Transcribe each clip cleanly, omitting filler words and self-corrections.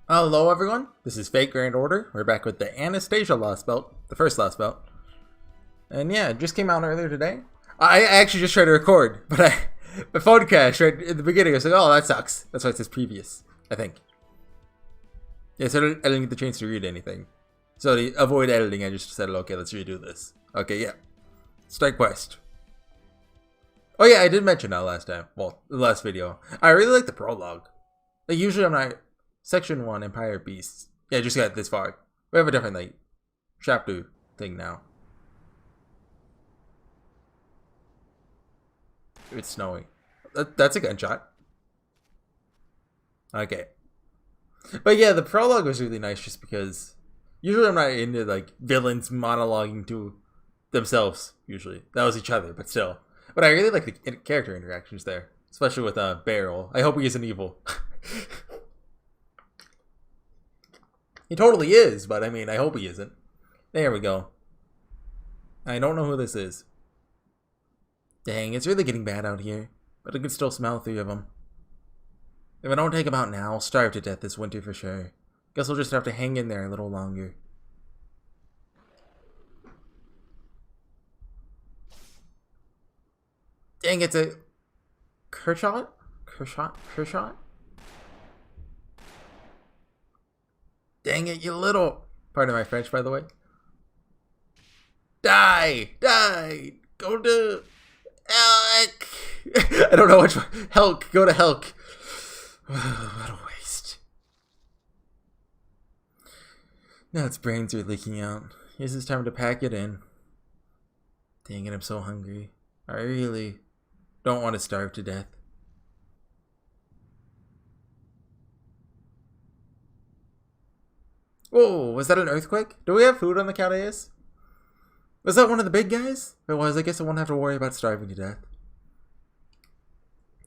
Hello everyone, this is Fake Grand Order. We're back with the Anastasia lost belt, the first lost belt. And yeah, it just came out earlier today. I actually just tried to record, but my phone crashed right in the beginning. I was like, oh, that sucks. That's why it says previous, I think. Yeah, so I didn't get the chance to read anything. So to avoid editing, I just said, okay, let's redo this. Okay, yeah. Start quest. Oh yeah, I did mention that last time. Well, the last video. I really like the prologue. Like, usually I'm not... Section 1, Empire Beasts. Yeah, just got this far. We have a different, like, chapter thing now. It's snowing. That's a gunshot. Okay. But yeah, the prologue was really nice just because usually I'm not into, like, villains monologuing to themselves, usually. That was each other, but still. But I really like the character interactions there. Especially with Beryl. I hope he isn't evil. He totally is, but I mean, I hope he isn't. There we go. I don't know who this is. Dang, it's really getting bad out here. But I can still smell 3 of them. If I don't take them out now, I'll starve to death this winter for sure. Guess we'll just have to hang in there a little longer. Dang, it's a... Kershaw? Dang it, you little... Pardon my French, by the way. Die! Die! Go to... Elk! I don't know which one. Helk! Go to Helk! What a waste. Now its brains are leaking out. Guess it's time to pack it in. Dang it, I'm so hungry. I really don't want to starve to death. Whoa, was that an earthquake? Do we have food on the Caldeus? Was that one of the big guys? If it was, I guess I won't have to worry about starving to death.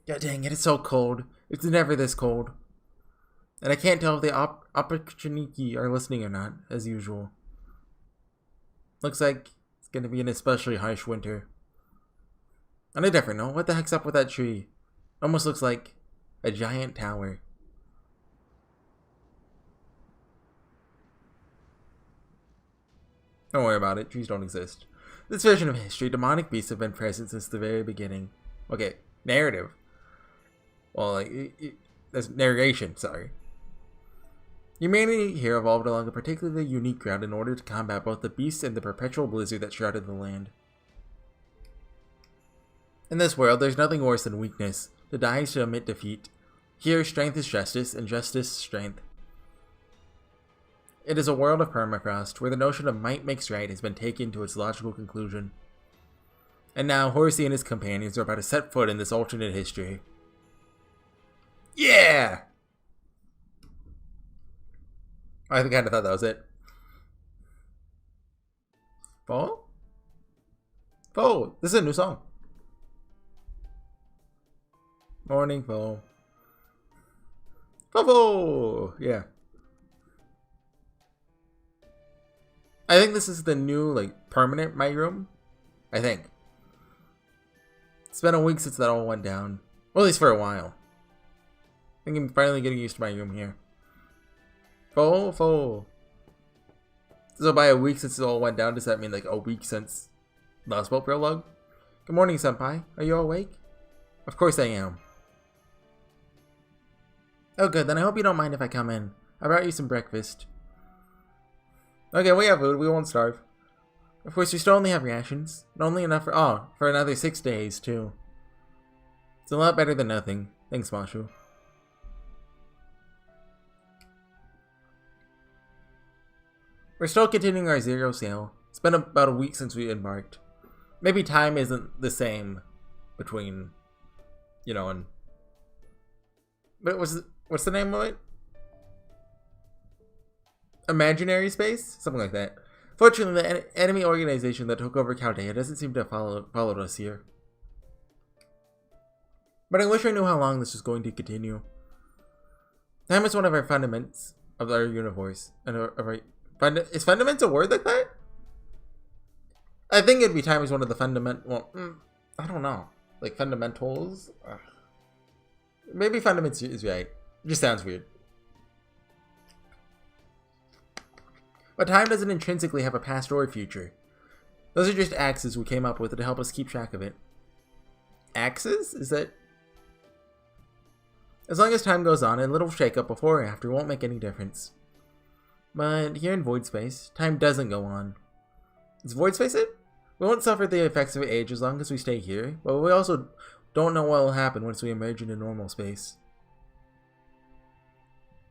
God dang it, it's so cold. It's never this cold. And I can't tell if the Opportuniki are listening or not, as usual. Looks like it's gonna be an especially harsh winter. On a different note, what the heck's up with that tree? Almost looks like a giant tower. Don't worry about it, trees don't exist. This version of history, demonic beasts have been present since the very beginning. Okay, narrative. Well, like, there's narration, sorry. Humanity here evolved along a particularly unique route in order to combat both the beasts and the perpetual blizzard that shrouded the land. In this world, there's nothing worse than weakness. To die is to admit defeat. Here, strength is justice, and justice, strength. It is a world of permafrost, where the notion of might makes right has been taken to its logical conclusion. And now, Horsey and his companions are about to set foot in this alternate history. Yeah! I kind of thought that was it. Fo? Fo! This is a new song. Morning, Fo. Fo! Yeah. I think this is the new, like, permanent my room. I think. It's been a week since that all went down. Well, at least for a while. I think I'm finally getting used to my room here. Fo. So by a week since it all went down, does that mean like a week since Lost Boat Prologue? Good morning, Senpai. Are you awake? Of course I am. Oh good, then I hope you don't mind if I come in. I brought you some breakfast. Okay, we have food. We won't starve. Of course, we still only have rations. And only enough for another 6 days, too. It's a lot better than nothing. Thanks, Mashu. We're still continuing our zero sale. It's been about a week since we embarked. Maybe time isn't the same between, you know, and... But what's the name of it? Imaginary space? Something like that. Fortunately, the enemy organization that took over Chaldea doesn't seem to have followed us here. But I wish I knew how long this was going to continue. Time is one of our fundaments of our universe. And is fundaments a word like that? I think it'd be time is one of the well, I don't know. Like fundamentals? Maybe fundaments is right. It just sounds weird. But time doesn't intrinsically have a past or a future. Those are just axes we came up with to help us keep track of it. Axes? Is that... As long as time goes on, a little shake-up before or after won't make any difference. But here in void space, time doesn't go on. Is void space it? We won't suffer the effects of age as long as we stay here, but we also don't know what will happen once we emerge into normal space.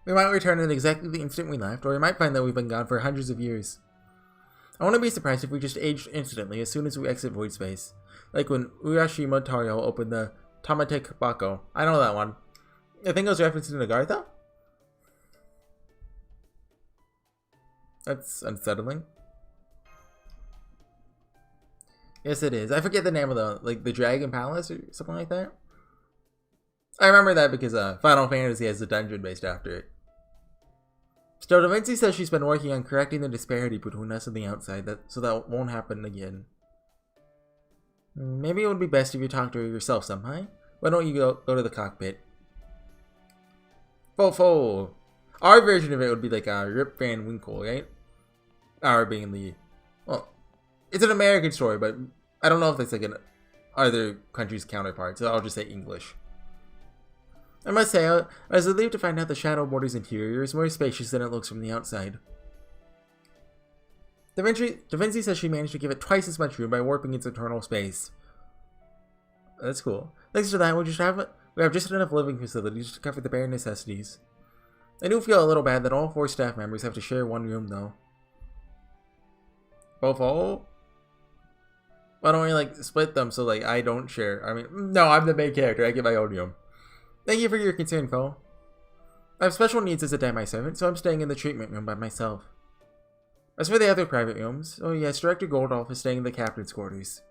We might return at exactly the instant we left, or we might find that we've been gone for hundreds of years. I wouldn't be surprised if we just aged instantly as soon as we exit void space. Like when Urashima Taro opened the Tamate Bako. I know that one. I think it was referenced in Nagartha? That's unsettling. Yes, it is. I forget the name of the Dragon Palace or something like that. I remember that because Final Fantasy has a dungeon based after it. Still, Da Vinci says she's been working on correcting the disparity between us and the outside, so that won't happen again. Maybe it would be best if you talk to her yourself somehow. Why don't you go to the cockpit? Fo. Our version of it would be like Rip Van Winkle, right? Our being the... Well, it's an American story, but I don't know if it's like an other country's counterpart, so I'll just say English. I must say, I was relieved to find out the Shadow Border's interior is more spacious than it looks from the outside. Da Vinci says she managed to give it twice as much room by warping its internal space. That's cool. Thanks to that, we have just enough living facilities to cover the bare necessities. I do feel a little bad that all 4 staff members have to share one room, though. Fofo? Why don't we, split them so, I don't share? I mean, no, I'm the main character. I get my own room. Thank you for your concern, Fo. I have special needs as a demi-servant, so I'm staying in the treatment room by myself. As for the other private rooms, oh yes, Director Goldolf is staying in the captain's quarters.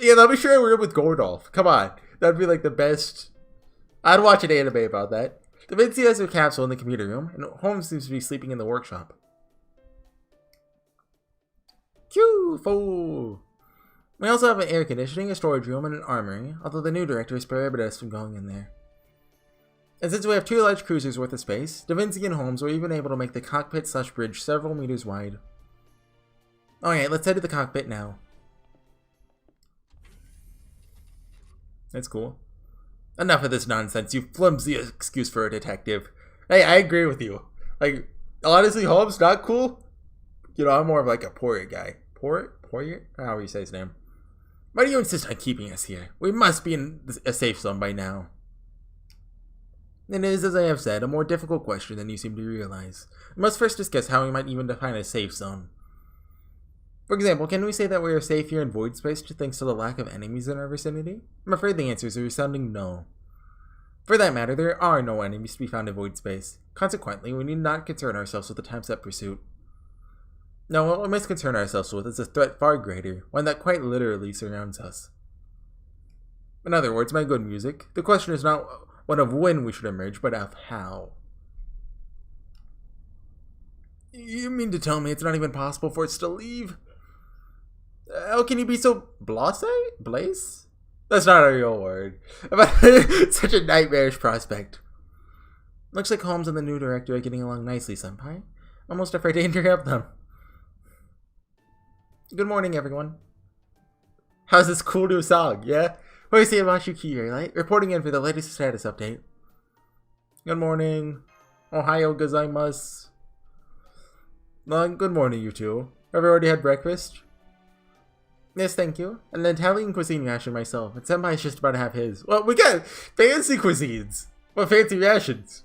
Yeah, let me share a room with Goldolf. Come on. That'd be the best. I'd watch an anime about that. Da Vinci has her capsule in the computer room, and Holmes seems to be sleeping in the workshop. Q! Fo! We also have an air conditioning, a storage room, and an armory, although the new director has prohibited us from going in there. And since we have 2 large cruisers worth of space, Da Vinci and Holmes were even able to make the cockpit/bridge several meters wide. Alright, let's head to the cockpit now. That's cool. Enough of this nonsense, you flimsy excuse for a detective. Hey, I agree with you. Honestly, Holmes, not cool. You know, I'm more of a Poirier guy. Poirier? How do you say his name? Why do you insist on keeping us here? We must be in a safe zone by now. It is, as I have said, a more difficult question than you seem to realize. We must first discuss how we might even define a safe zone. For example, can we say that we are safe here in void space thanks to the lack of enemies in our vicinity? I'm afraid the answer is a resounding no. For that matter, there are no enemies to be found in void space. Consequently, we need not concern ourselves with the time-set pursuit. No, what we must concern ourselves with is a threat far greater, one that quite literally surrounds us. In other words, my good music, the question is not one of when we should emerge, but of how. You mean to tell me it's not even possible for us to leave? How can you be so blaze? That's not a real word. Such a nightmarish prospect. Looks like Holmes and the new director are getting along nicely, Senpai. Almost afraid to interrupt them. Good morning, everyone. How's this cool new song, yeah? HorseyEatYou, right? Reporting in for the latest status update. Good morning. Ohayo gozaimasu. Good morning, you two. Have you already had breakfast? Yes, thank you. An Italian cuisine ration myself, and Senpai's just about to have his. Well, we got fancy cuisines. What fancy rations?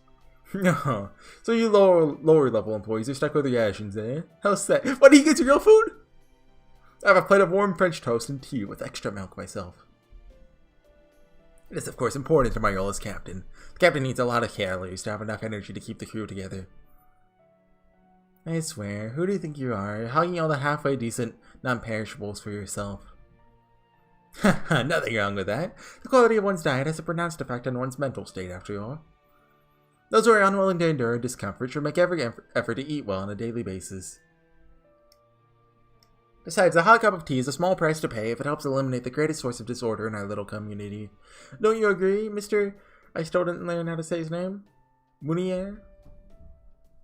No. So you lower level employees are stuck with the rations, eh? How's that? What, do you get real food? I have a plate of warm French toast and tea with extra milk myself. It is, of course, important to my role as captain. The captain needs a lot of calories to have enough energy to keep the crew together. I swear, who do you think you are, hogging all the halfway decent non-perishables for yourself? Haha, nothing wrong with that. The quality of one's diet has a pronounced effect on one's mental state, after all. Those who are unwilling to endure discomfort should make every effort to eat well on a daily basis. Besides, a hot cup of tea is a small price to pay if it helps eliminate the greatest source of disorder in our little community. Don't you agree, Mr. I still didn't learn how to say his name? Munier?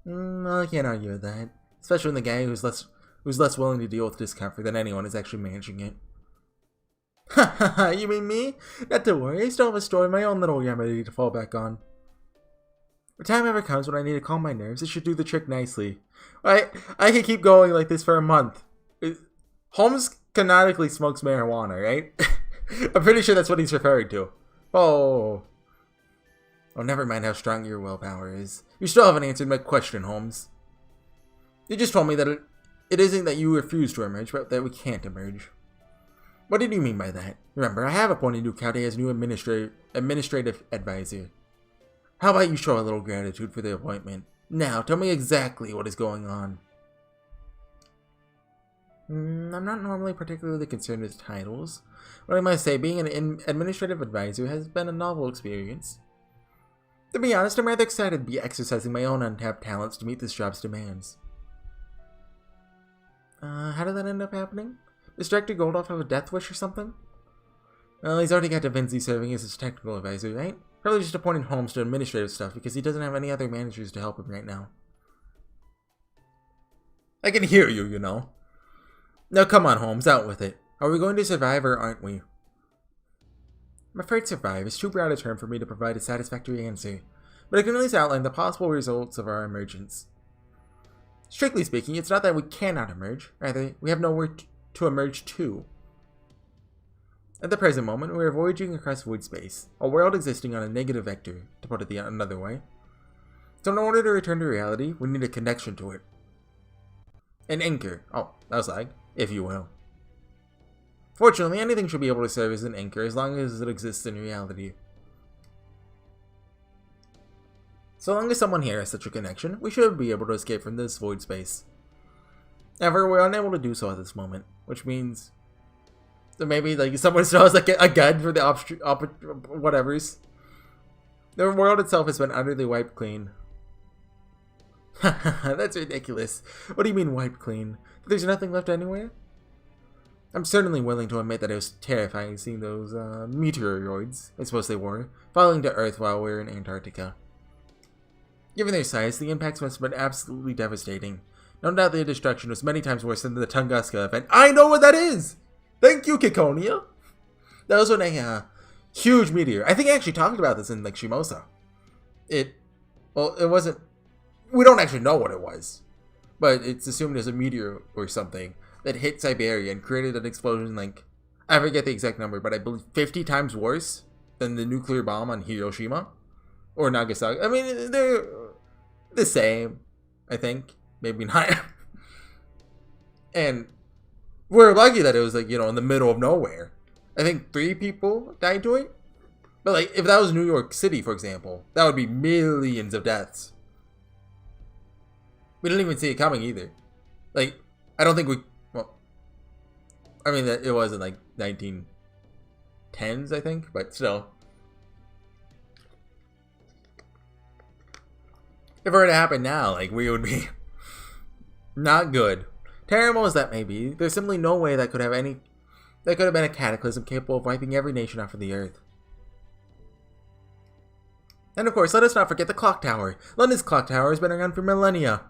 Well, I can't argue with that. Especially when the guy who's less willing to deal with discomfort than anyone is actually managing it. Ha ha ha, you mean me? Not to worry, I still have a story of my own little remedy to fall back on. The time ever comes when I need to calm my nerves, it should do the trick nicely. I can keep going like this for a month. Holmes canonically smokes marijuana, right? I'm pretty sure that's what he's referring to. Oh, never mind how strong your willpower is. You still haven't answered my question, Holmes. You just told me that it isn't that you refuse to emerge, but that we can't emerge. What did you mean by that? Remember, I have appointed you County as new administrative advisor. How about you show a little gratitude for the appointment? Now, tell me exactly what is going on. I'm not normally particularly concerned with titles. What I must say, being an administrative advisor has been a novel experience. To be honest, I'm rather excited to be exercising my own untapped talents to meet this job's demands. How did that end up happening? Does Director Goldoff have a death wish or something? Well, he's already got Da Vinci serving as his technical advisor, right? Probably just appointing Holmes to administrative stuff because he doesn't have any other managers to help him right now. I can hear you, you know. Now come on, Holmes, out with it. Are we going to survive or aren't we? I'm afraid survive is too broad a term for me to provide a satisfactory answer, but I can at least outline the possible results of our emergence. Strictly speaking, it's not that we cannot emerge, rather, we have nowhere to emerge to. At the present moment, we are voyaging across void space, a world existing on a negative vector, to put it another way. So in order to return to reality, we need a connection to it. An anchor. Oh, that was like, if you will. Fortunately, anything should be able to serve as an anchor as long as it exists in reality. So long as someone here has such a connection, we should be able to escape from this void space. However, we're unable to do so at this moment, which means that maybe like someone still has like a gun for the whatevers. The world itself has been utterly wiped clean. That's ridiculous. What do you mean wiped clean? There's nothing left anywhere? I'm certainly willing to admit that it was terrifying seeing those meteoroids, I suppose they were, falling to Earth while we were in Antarctica. Given their size, the impacts must have been absolutely devastating. No doubt their destruction was many times worse than the Tunguska event. I know what that is! Thank you, Kikonia! That was when a huge meteor, I think I actually talked about this in like Shimousa. It wasn't, we don't actually know what it was, but it's assumed as a meteor or something that hit Siberia and created an explosion like, I forget the exact number, but I believe 50 times worse than the nuclear bomb on Hiroshima or Nagasaki. I mean, they're the same, I think. Maybe not. And we're lucky that it was like, you know, in the middle of nowhere. I think 3 people died to it. But like, if that was New York City, for example, that would be millions of deaths. We didn't even see it coming either. Like, I don't think we, well, I mean, it was in like 1910s, I think, but still. If it were to happen now, like, we would be not good. Terrible as that may be, there's simply no way that could have been a cataclysm capable of wiping every nation off of the earth. And of course, let us not forget the clock tower. London's clock tower has been around for millennia.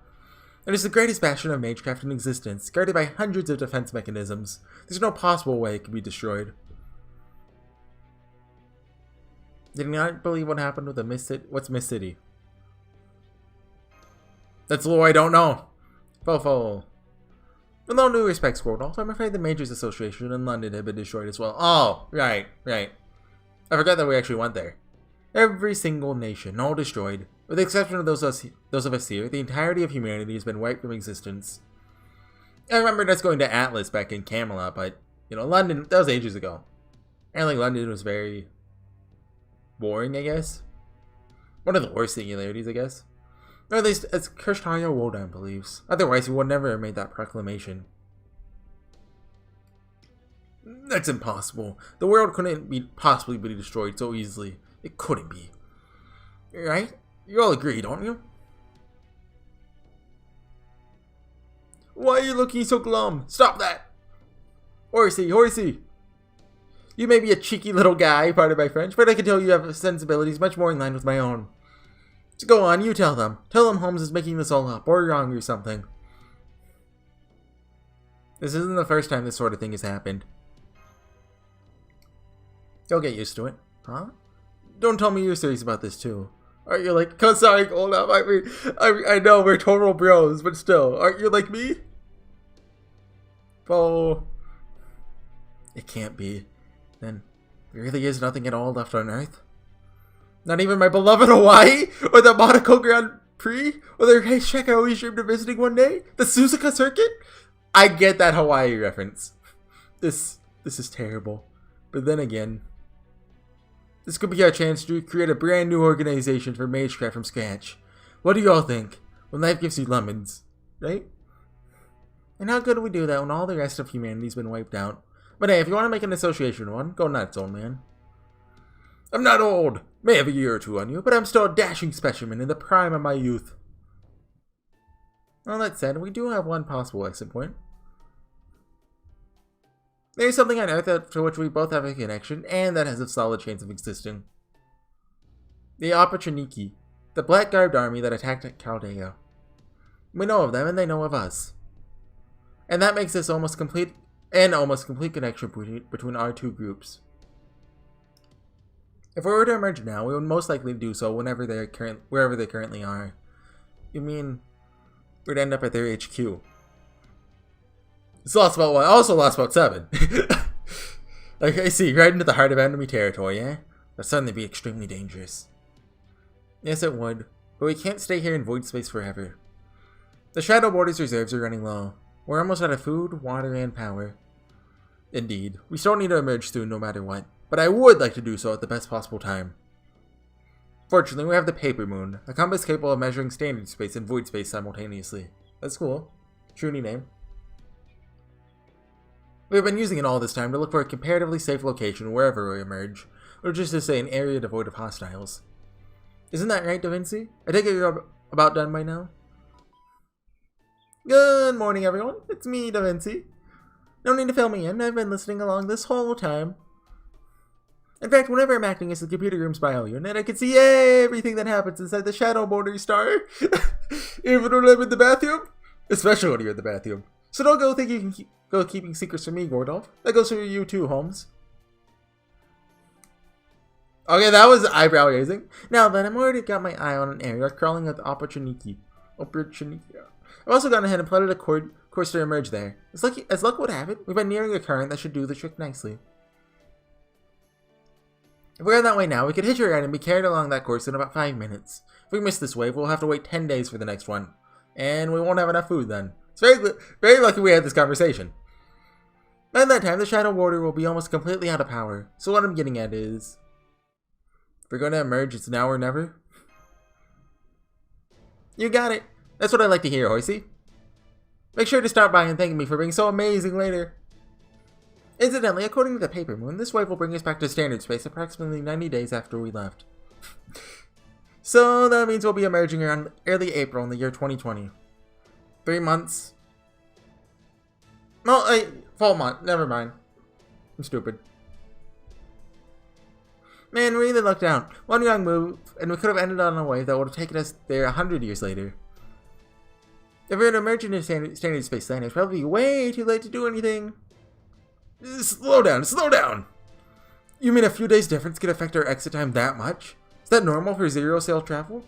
It is the greatest bastion of magecraft in existence, guarded by hundreds of defense mechanisms. There's no possible way it could be destroyed. Did you not believe what happened with the Mist City? What's Mist City? That's lore I don't know. Fofo. With all due respect, Squirtle, I'm afraid the Majors Association in London had been destroyed as well. Oh, right. I forgot that we actually went there. Every single nation, all destroyed. With the exception of those of us here, the entirety of humanity has been wiped from existence. I remember us going to Atlas back in Camelot, but, you know, London, that was ages ago. Apparently London was very boring, I guess. One of the worst singularities, I guess. Or at least, as Kirshtaria Wodan believes. Otherwise, he would never have made that proclamation. That's impossible. The world couldn't possibly be destroyed so easily. It couldn't be. Right? You all agree, don't you? Why are you looking so glum? Stop that! Horsey! You may be a cheeky little guy, pardon my French, but I can tell you have sensibilities much more in line with my own. So go on, you tell them. Tell them Holmes is making this all up, or wrong or something. This isn't the first time this sort of thing has happened. You'll get used to it. Huh? Don't tell me you're serious about this too. Aren't you like, cause sorry, hold up, I know we're total bros, but still, aren't you like me? Oh, it can't be. Then, there really is nothing at all left on Earth? Not even my beloved Hawaii? Or the Monaco Grand Prix? Or the racetrack I always dreamed of visiting one day? The Suzuka Circuit? I get that Hawaii reference. This is terrible. But then again, this could be our chance to create a brand new organization for Magecraft from scratch. What do y'all think? When life gives you lemons, right? And how could we do that when all the rest of humanity's been wiped out? But hey, if you want to make an association one, go nuts, old man. I'm not old. May have a year or two on you, but I'm still a dashing specimen in the prime of my youth. All that said, we do have one possible exit point. There's something on Earth to which we both have a connection, and that has a solid chance of existing. The Opportuniki, the black-garbed army that attacked Chaldea. We know of them, and they know of us. And that makes this almost complete connection between our two groups. If we were to emerge now, we would most likely do so wherever they currently are. You mean we'd end up at their HQ? It's lost about one. Also lost about 7. Like I see, right into the heart of enemy territory, eh? That'd suddenly be extremely dangerous. Yes, it would. But we can't stay here in void space forever. The Shadow Border's reserves are running low. We're almost out of food, water, and power. Indeed, we still need to emerge soon no matter what. But I would like to do so at the best possible time. Fortunately, we have the Paper Moon, a compass capable of measuring standard space and void space simultaneously. That's cool. Truly name. We've been using it all this time to look for a comparatively safe location wherever we emerge, or just to say an area devoid of hostiles. Isn't that right, Da Vinci? I take it you're about done by now? Good morning, everyone. It's me, Da Vinci. No need to fill me in. I've been listening along this whole time. In fact, whenever I'm acting as the computer room's bio unit, I can see everything that happens inside the Shadow Border Star. Even when I'm in the bathroom. Especially when you're in the bathroom. So don't go think you can go keeping secrets from me, Gordolf. That goes for you too, Holmes. Okay, that was eyebrow raising. Now then, I've already got my eye on an area crawling with Opportuniki. I've also gone ahead and plotted a course to emerge there. As luck would have it, we've been nearing a current that should do the trick nicely. If we're that way now, we could hitch a ride and be carried along that course in about 5 minutes. If we miss this wave, we'll have to wait 10 days for the next one. And we won't have enough food then. It's very lucky we had this conversation. By that time, the Shadow Border will be almost completely out of power. So what I'm getting at is, if we're going to emerge, it's now or never. You got it. That's what I like to hear, Horsey. Make sure to stop by and thank me for being so amazing later. Incidentally, according to the Paper Moon, this wave will bring us back to standard space approximately 90 days after we left. So that means we'll be emerging around early April in the year 2020. 3 months. Well, full month. Never mind. I'm stupid. Man, we really lucked out. One wrong move, and we could have ended on a wave that would have taken us there 100 years later. If we were to emerge into standard space then, it's probably way too late to do anything. Slow down, slow down! You mean a few days difference could affect our exit time that much? Is that normal for zero-sail travel?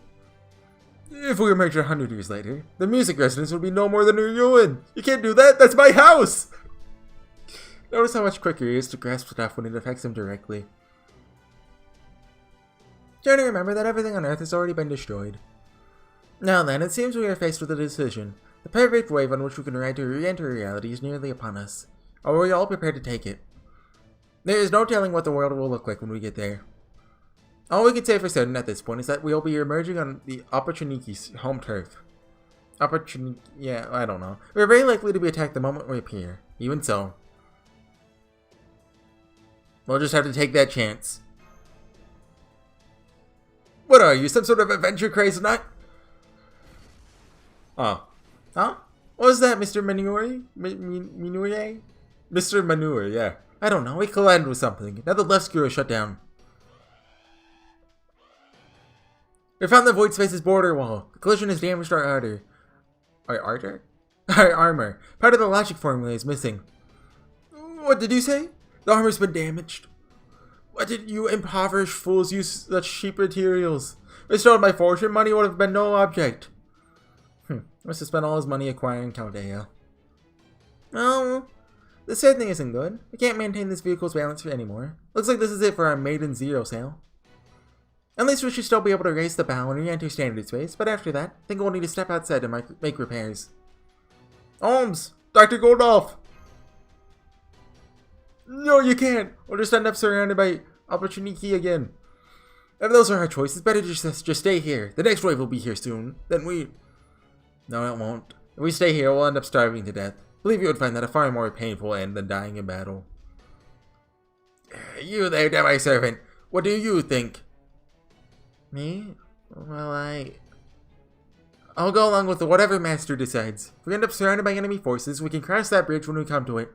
If we emerge 100 years later, the music residence would be no more than a ruin. You can't do that, that's my house! Notice how much quicker he is to grasp stuff when it affects him directly. Try to remember that everything on Earth has already been destroyed. Now then, it seems we are faced with a decision. The perfect wave on which we can ride to re-enter reality is nearly upon us. Are we all prepared to take it? There is no telling what the world will look like when we get there. All we can say for certain at this point is that we'll be emerging on the Opportuniki's home turf. Yeah, I don't know. We're very likely to be attacked the moment we appear. Even so. We'll just have to take that chance. What are you, some sort of adventure crazed nut? Oh. Huh? What was that, Mr. Manure? Manure? Mr. Manure, yeah. I don't know, we collided with something. Now the left screw is shut down. We found the void space's border wall. The collision has damaged our armor. Our armor. Part of the logic formula is missing. What did you say? The armor's been damaged. Why did you impoverished fools use such cheap materials? If I stole my fortune, money would have been no object. Must have spent all his money acquiring Chaldea. Oh, the sad thing isn't good. We can't maintain this vehicle's balance anymore. Looks like this is it for our maiden zero sale. At least we should still be able to raise the bow and re-enter standard space, but after that, I think we'll need to step outside and make repairs. Holmes! Dr. Goldolf! No, you can't! We'll just end up surrounded by opportunity again. If those are our choices, better just stay here. The next wave will be here soon. Then we... No, it won't. If we stay here, we'll end up starving to death. I believe you would find that a far more painful end than dying in battle. You there, demi-servant. What do you think? Me? Well, I'll go along with whatever Master decides. If we end up surrounded by enemy forces, we can cross that bridge when we come to it.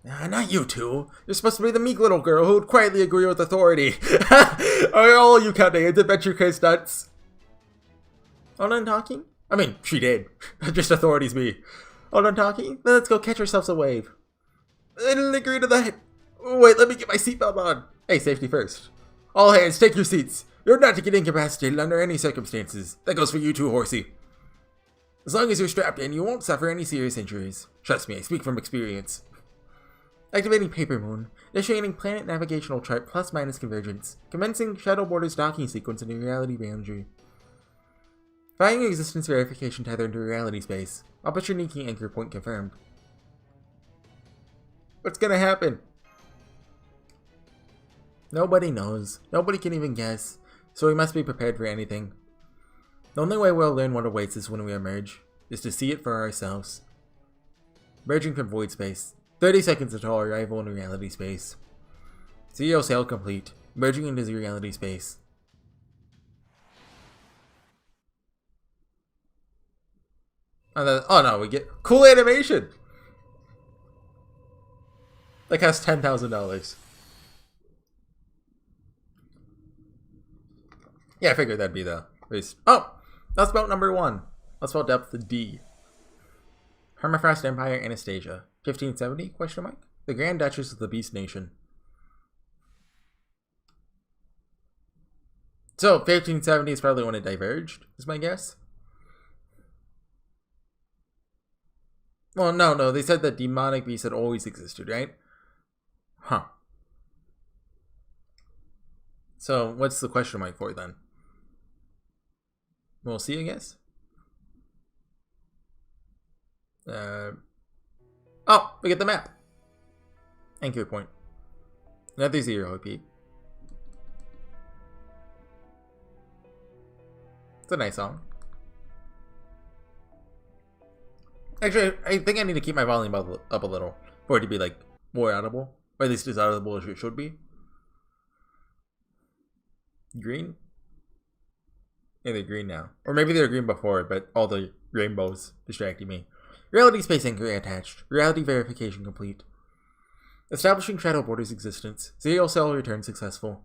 Not you two. You're supposed to be the meek little girl who would quietly agree with authority. Are all you Chaldeans adventure Chris nuts? All done talking? I mean, she did. Just authorities me. All done talking? Then let's go catch ourselves a wave. I didn't agree to that. Wait, let me get my seatbelt on. Hey, safety first. All hands, take your seats. You're not to get incapacitated under any circumstances. That goes for you too, Horsey. As long as you're strapped in, you won't suffer any serious injuries. Trust me, I speak from experience. Activating Paper Moon. Initiating Planet Navigational Chart +- Convergence. Commencing Shadow Border's docking sequence into Reality Boundary. Firing Existence Verification Tether into Reality Space. Opportunity Anchor Point confirmed. What's gonna happen? Nobody knows. Nobody can even guess. So we must be prepared for anything. The only way we'll learn what awaits us when we emerge is to see it for ourselves. Emerging from void space. 30 seconds until arrival in reality space. CEO sale complete. Merging into the reality space. Oh no, we get cool animation! That costs $10,000. Yeah, I figured that'd be the race. Oh! That's about number 1. That's about depth D. Permafrost Empire Anastasia. 1570? Question mark? The Grand Duchess of the Beast Nation. So, 1570 is probably when it diverged, is my guess. Well, no, they said that demonic beasts had always existed, right? Huh. So, what's the question mark for then? We'll see, I guess. Oh, we get the map. Anchor point. Another 0 OP. It's a nice song. Actually, I think I need to keep my volume up a little for it to be like more audible, or at least as audible as it should be. Green? Yeah, they're green now. Or maybe they were green before, but all the rainbows distracting me. Reality space anchor attached. Reality verification complete. Establishing Shadow Border's existence. Zero cell return successful.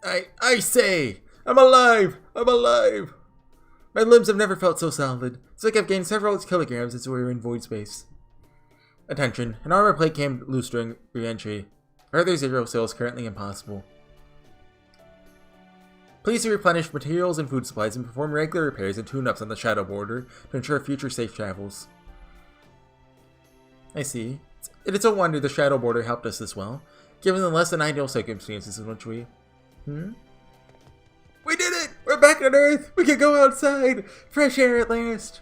I say! I'm alive! I'm alive! My limbs have never felt so solid. It's like I've gained several kilograms since we were in void space. Attention, an armor plate came loose during re-entry. Further zero sale is currently impossible. Please replenish materials and food supplies and perform regular repairs and tune-ups on the Shadow Border to ensure future safe travels. I see. It's a wonder the Shadow Border helped us this well, given the less than ideal circumstances in which we... We did it! We're back on Earth! We can go outside! Fresh air at last!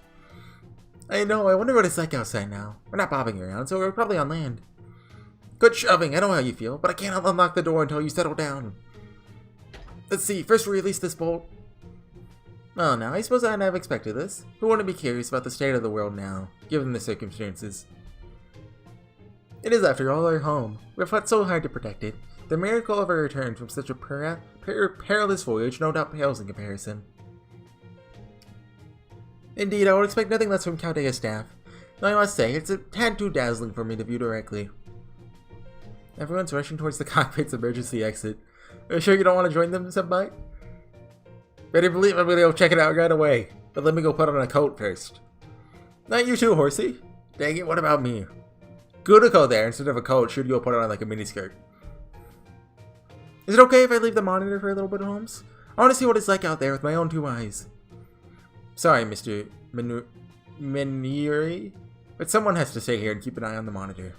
I know, I wonder what it's like outside now. We're not bobbing around, so we're probably on land. Good shoving, I know how you feel, but I can't unlock the door until you settle down. Let's see, first we release this bolt. Well, now, I suppose I'd have expected this. Who wouldn't be curious about the state of the world now, given the circumstances? It is, after all, our home. We've fought so hard to protect it. The miracle of our return from such a perilous voyage no doubt pales in comparison. Indeed, I would expect nothing less from Chaldea's staff. Though I must say, it's a tad too dazzling for me to view directly. Everyone's rushing towards the cockpit's emergency exit. Are you sure you don't want to join them, Senpai? Better believe I'm gonna go check it out right away. But let me go put on a coat first. Not you too, Horsey. Dang it, what about me? Good to go there instead of a coat. Should you go put on like a miniskirt? Is it okay if I leave the monitor for a little bit, Holmes? I want to see what it's like out there with my own 2 eyes. Sorry, Mr. Menieri, but someone has to stay here and keep an eye on the monitor.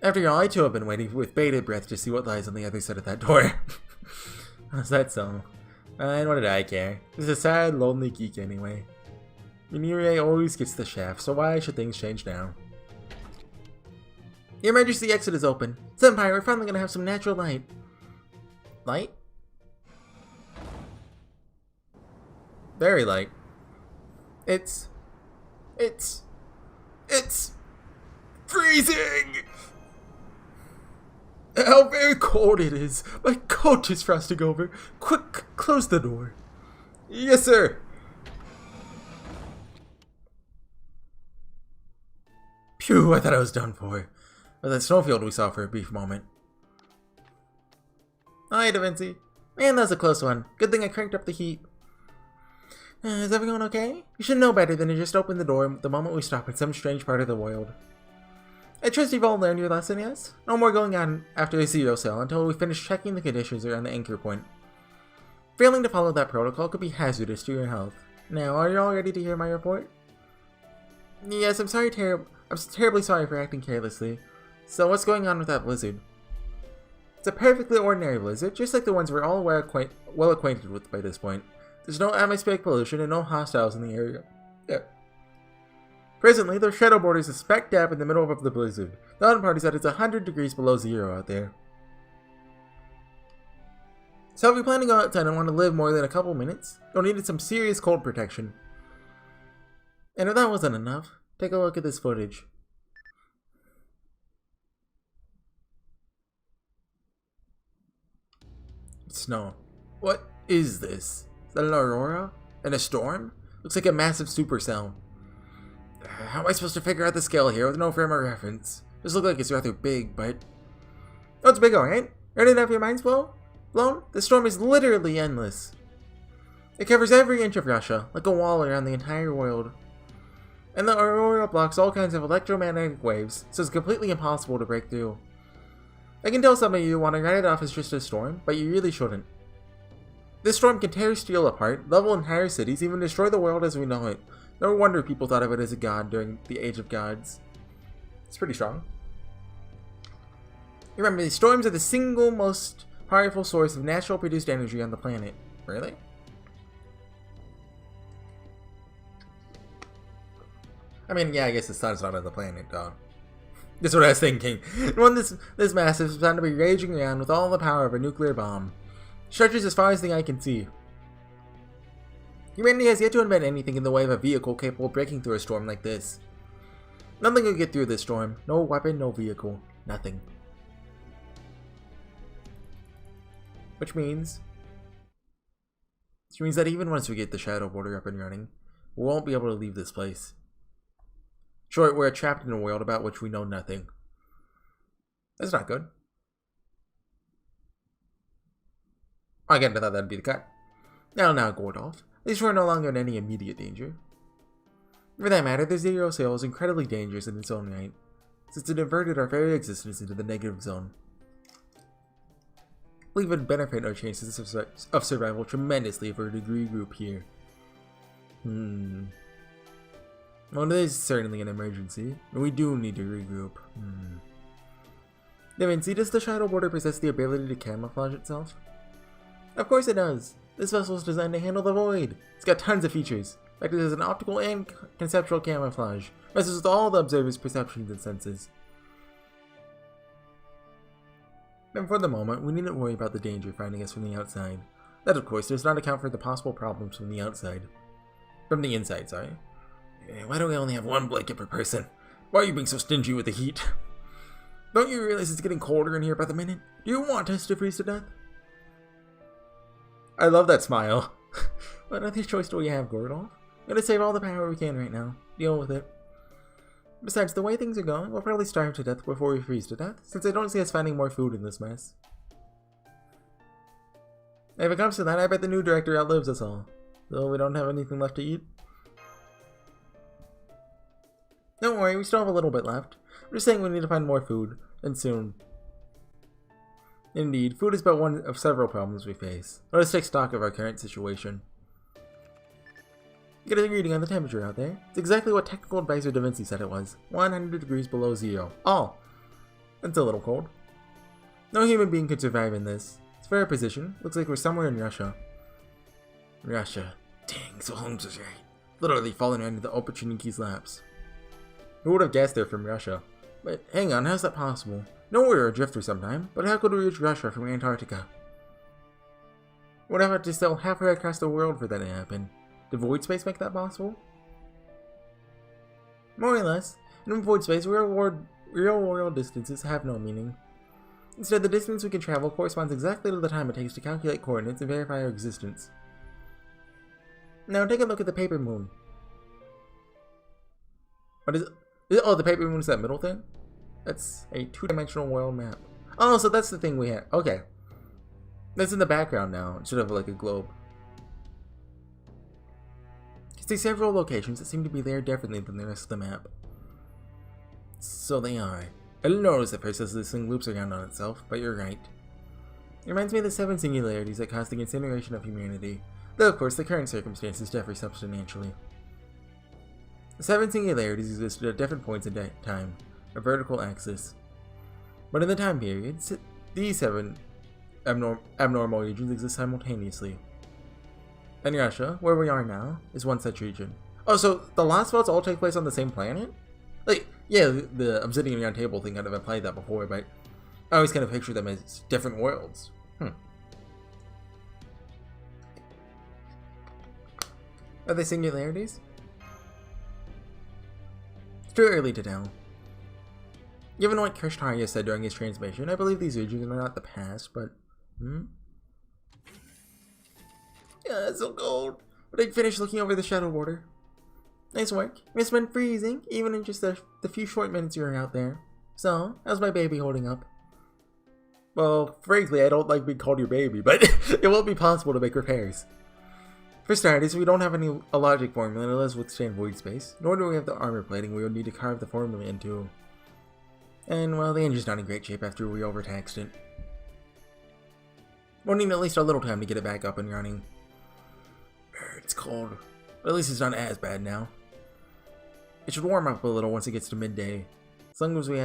After all, I too have been waiting with bated breath to see what lies on the other side of that door. How's that so? And what did I care? He's a sad, lonely geek anyway. Menieri always gets the shaft, so why should things change now? The emergency exit is open. Senpai, we're finally gonna have some natural light. Light? Very light. It's freezing! How very cold it is. My coat is frosting over. Quick, close the door. Yes, sir. Phew, I thought I was done for. But that snowfield we saw for a brief moment. Hi, Da Vinci. Man, that was a close one. Good thing I cranked up the heat. Is everyone okay? You should know better than to just open the door the moment we stop in some strange part of the world. I trust you've all learned your lesson, yes? No more going on after a zero cell until we finish checking the conditions around the anchor point. Failing to follow that protocol could be hazardous to your health. Now, are you all ready to hear my report? Yes, I'm terribly sorry for acting carelessly. So what's going on with that blizzard? It's a perfectly ordinary blizzard, just like the ones we're all well acquainted with by this point. There's no atmospheric pollution and no hostiles in the area. Presently, the shadow border is a speck dab in the middle of the blizzard. The odd part is that it's 100 degrees below zero out there. So if you plan to go outside and want to live more than a couple minutes, you'll need some serious cold protection. And if that wasn't enough, take a look at this footage. Snow. What is this? Is that an aurora? And a storm? Looks like a massive supercell. How am I supposed to figure out the scale here with no frame of reference? This looks like it's rather big, but... Oh, it's big, alright? Ready to have your minds blown? The storm is literally endless. It covers every inch of Russia, like a wall around the entire world. And the aurora blocks all kinds of electromagnetic waves, so it's completely impossible to break through. I can tell some of you want to write it off as just a storm, but you really shouldn't. This storm can tear steel apart, level entire cities, even destroy the world as we know it. No wonder people thought of it as a god during the Age of Gods. It's pretty strong. Remember, these storms are the single most powerful source of natural produced energy on the planet. Really? I mean, yeah, I guess the sun's not on the planet, though. That's what I was thinking. When this massive is bound to be raging around with all the power of a nuclear bomb. Stretches as far as the eye can see. Humanity has yet to invent anything in the way of a vehicle capable of breaking through a storm like this. Nothing will get through this storm. No weapon, no vehicle. Nothing. Which means that even once we get the shadow border up and running, we won't be able to leave this place. Sure, we're trapped in a world about which we know nothing. That's not good. Again, I thought that'd be the cut. Now, Gordolf. At least we're no longer in any immediate danger. For that matter, the zero cell is incredibly dangerous in its own right, since it inverted our very existence into the negative zone. Will even benefit our chances of survival tremendously if we were to regroup here. Well, it is certainly an emergency, and we do need to regroup. Da Vinci, does the shadow border possess the ability to camouflage itself? Of course it does. This vessel is designed to handle the void. It's got tons of features. In fact, it has an optical and conceptual camouflage. Messes with all the observer's perceptions and senses. And for the moment, we needn't worry about the danger finding us from the outside. That, of course, does not account for the possible problems from the outside. From the inside, sorry. Why do we only have one blanket per person? Why are you being so stingy with the heat? Don't you realize it's getting colder in here by the minute? Do you want us to freeze to death? I love that smile. What other choice do we have, Gordolf? We're gonna save all the power we can right now. Deal with it. Besides, the way things are going, we'll probably starve to death before we freeze to death, since I don't see us finding more food in this mess. If it comes to that, I bet the new director outlives us all. Though we don't have anything left to eat. Don't worry, we still have a little bit left. I'm just saying we need to find more food, and soon. Indeed, food is but one of several problems we face. Let us take stock of our current situation. Get a reading on the temperature out there. It's exactly what Technical Advisor Da Vinci said it was. 100 degrees below zero. Oh! That's a little cold. No human being could survive in this. It's for our position. Looks like we're somewhere in Russia. Russia. Dang, so Holmes was right. Literally falling right into the Opportunity's laps. Who would have guessed they're from Russia? But hang on, how's that possible? No, we were adrift for some time, but how could we reach Russia from Antarctica? Would have had to sail halfway across the world for that to happen. Did void space make that possible? More or less. In void space, real world distances have no meaning. Instead, the distance we can travel corresponds exactly to the time it takes to calculate coordinates and verify our existence. Now take a look at the paper moon. What is it? Oh, the paper moon is that middle thing? That's a two-dimensional world map. Oh, so that's the thing we have. Okay. That's in the background now, instead of like a globe. You see several locations that seem to be there differently than the rest of the map. So they are. I didn't notice at first as this thing loops around on itself, but you're right. It reminds me of the 7 singularities that caused the incineration of humanity, though of course the current circumstances differ substantially. The 7 singularities existed at different points in time, a vertical axis. But in the time period, these 7 abnormal regions exist simultaneously. And Russia, where we are now, is one such region. Oh, so the lost spots all take place on the same planet? Like, yeah, the obsidian round table thing kind of implied that before, but I always kind of picture them as different worlds. Are they singularities? It's too early to tell. Given what Krishtarya said during his transmission, I believe these regions are not the past, but... Yeah, it's so cold. But I finished looking over the shadow border. Nice work. It's been freezing, even in just the few short minutes you were out there. So, how's my baby holding up? Well, frankly, I don't like being called your baby, but it won't be possible to make repairs. For starters, we don't have a logic formula that lets withstand void space, nor do we have the armor plating we would need to carve the formula into. And, well, the engine's not in great shape after we overtaxed it. We'll need at least a little time to get it back up and running. It's cold, but at least it's not as bad now. It should warm up a little once it gets to midday. As long as we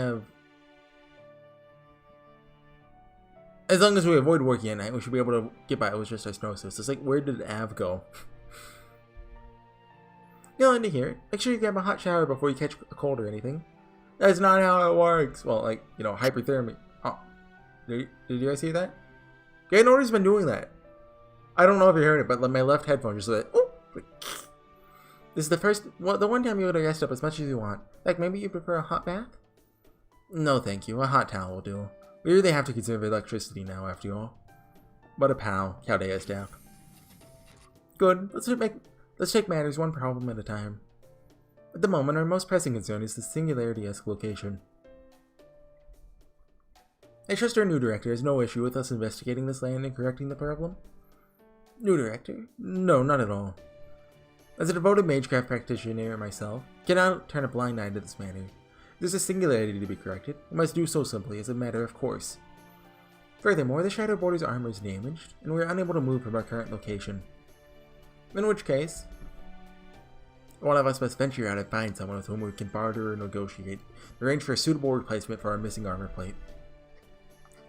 avoid working at night, we should be able to get by with just osmosis. It's like, where did Av go? You'll end to hear it. Make sure you grab a hot shower before you catch a cold or anything. That's not how it works. Well, like, you know, hyperthermia. Oh, did you guys see that? Yeah, Nordy's been doing that. I don't know if you heard it, but my left headphone just like, oh. This is the one time you would rest up as much as you want. Like, maybe you prefer a hot bath? No, thank you. A hot towel will do. We really have to conserve electricity now, after all. But a pal, Chaldea staff. Good. Let's take matters one problem at a time. At the moment, our most pressing concern is the singularity-esque location. I trust our new director has no issue with us investigating this land and correcting the problem. New director? No, not at all. As a devoted magecraft practitioner myself, cannot turn a blind eye to this matter. If there's a singularity to be corrected, we must do so simply as a matter of course. Furthermore, the Shadow Border's armor is damaged, and we are unable to move from our current location. In which case, one of us must venture out and find someone with whom we can barter or negotiate, arrange for a suitable replacement for our missing armor plate.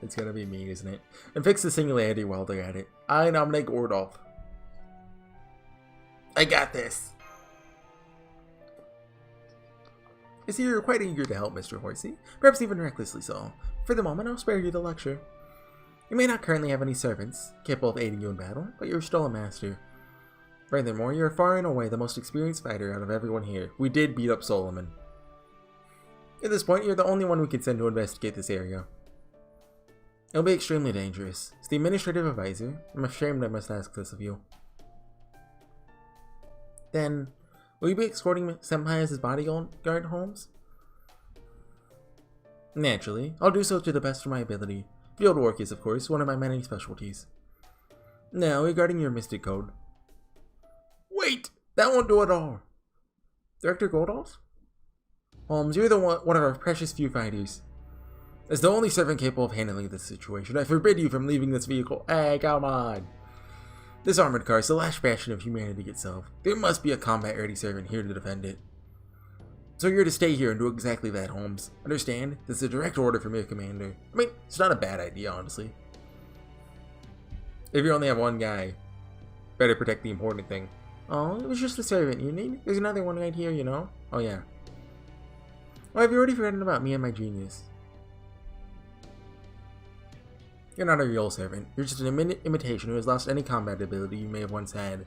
It's gonna be me, isn't it? And fix the singularity while they're at it. I nominate Gordolf. I got this! I see you're quite eager to help, Mr. Horsey. Perhaps even recklessly so. For the moment, I'll spare you the lecture. You may not currently have any servants, capable of aiding you in battle, but you're still a master. Furthermore, you're far and away the most experienced fighter out of everyone here. We did beat up Solomon. At this point, you're the only one we can send to investigate this area. It'll be extremely dangerous. As the administrative advisor, I'm ashamed I must ask this of you. Then, will you be escorting Senpai as his bodyguard, Holmes? Naturally, I'll do so to the best of my ability. Field work is, of course, one of my many specialties. Now, regarding your mystic code. Wait! That won't do it all! Director Goldolf? Holmes, you're one of our precious few fighters. As the only servant capable of handling this situation, I forbid you from leaving this vehicle. Hey, come on! This armored car is the last bastion of humanity itself. There must be a combat-ready servant here to defend it. So you're to stay here and do exactly that, Holmes. Understand? This is a direct order from your commander. I mean, it's not a bad idea, honestly. If you only have one guy, better protect the important thing. Oh, it was just a servant you need. There's another one right here, you know? Oh, yeah. Well, have you already forgotten about me and my genius? You're not a real servant. You're just an imitation who has lost any combat ability you may have once had.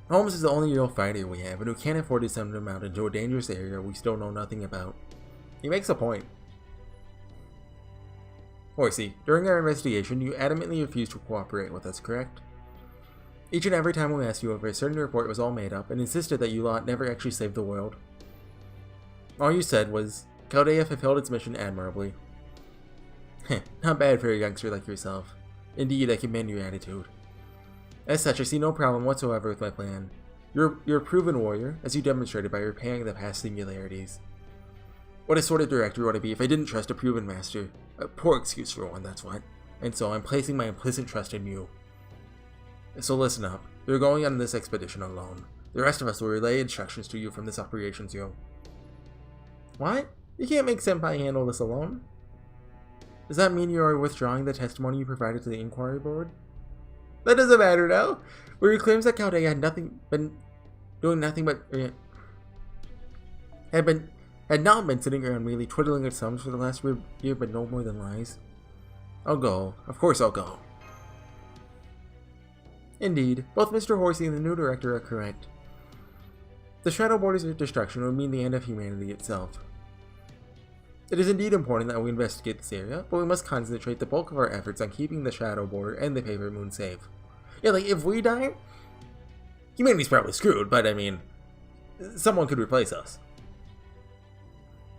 Holmes is the only real fighter we have, and who can't afford to send him out into a dangerous area we still know nothing about. He makes a point. Horsey, during our investigation, you adamantly refused to cooperate with us, correct? Each and every time we asked you if a certain report was all made up, and insisted that you lot never actually saved the world. All you said was, Chaldea fulfilled its mission admirably. Heh, not bad for a youngster like yourself. Indeed, I commend your attitude. As such, I see no problem whatsoever with my plan. You're a proven warrior, as you demonstrated by repairing the past singularities. What a sort of director would I be if I didn't trust a proven master? A poor excuse for one, that's what. And so I'm placing my implicit trust in you. So listen up. You're going on this expedition alone. The rest of us will relay instructions to you from this operations room. What? You can't make Senpai handle this alone? Does that mean you are withdrawing the testimony you provided to the inquiry board? That doesn't matter now. Where he claims that Chaldea had not been sitting around merely twiddling its thumbs for the last year, but no more than lies. I'll go. Of course I'll go. Indeed, both Mr. Horsey and the new director are correct. The Shadow Border's destruction would mean the end of humanity itself. It is indeed important that we investigate this area, but we must concentrate the bulk of our efforts on keeping the Shadow Border and the Paper Moon safe. Yeah, like, if we die, humanity's probably screwed, but I mean, someone could replace us.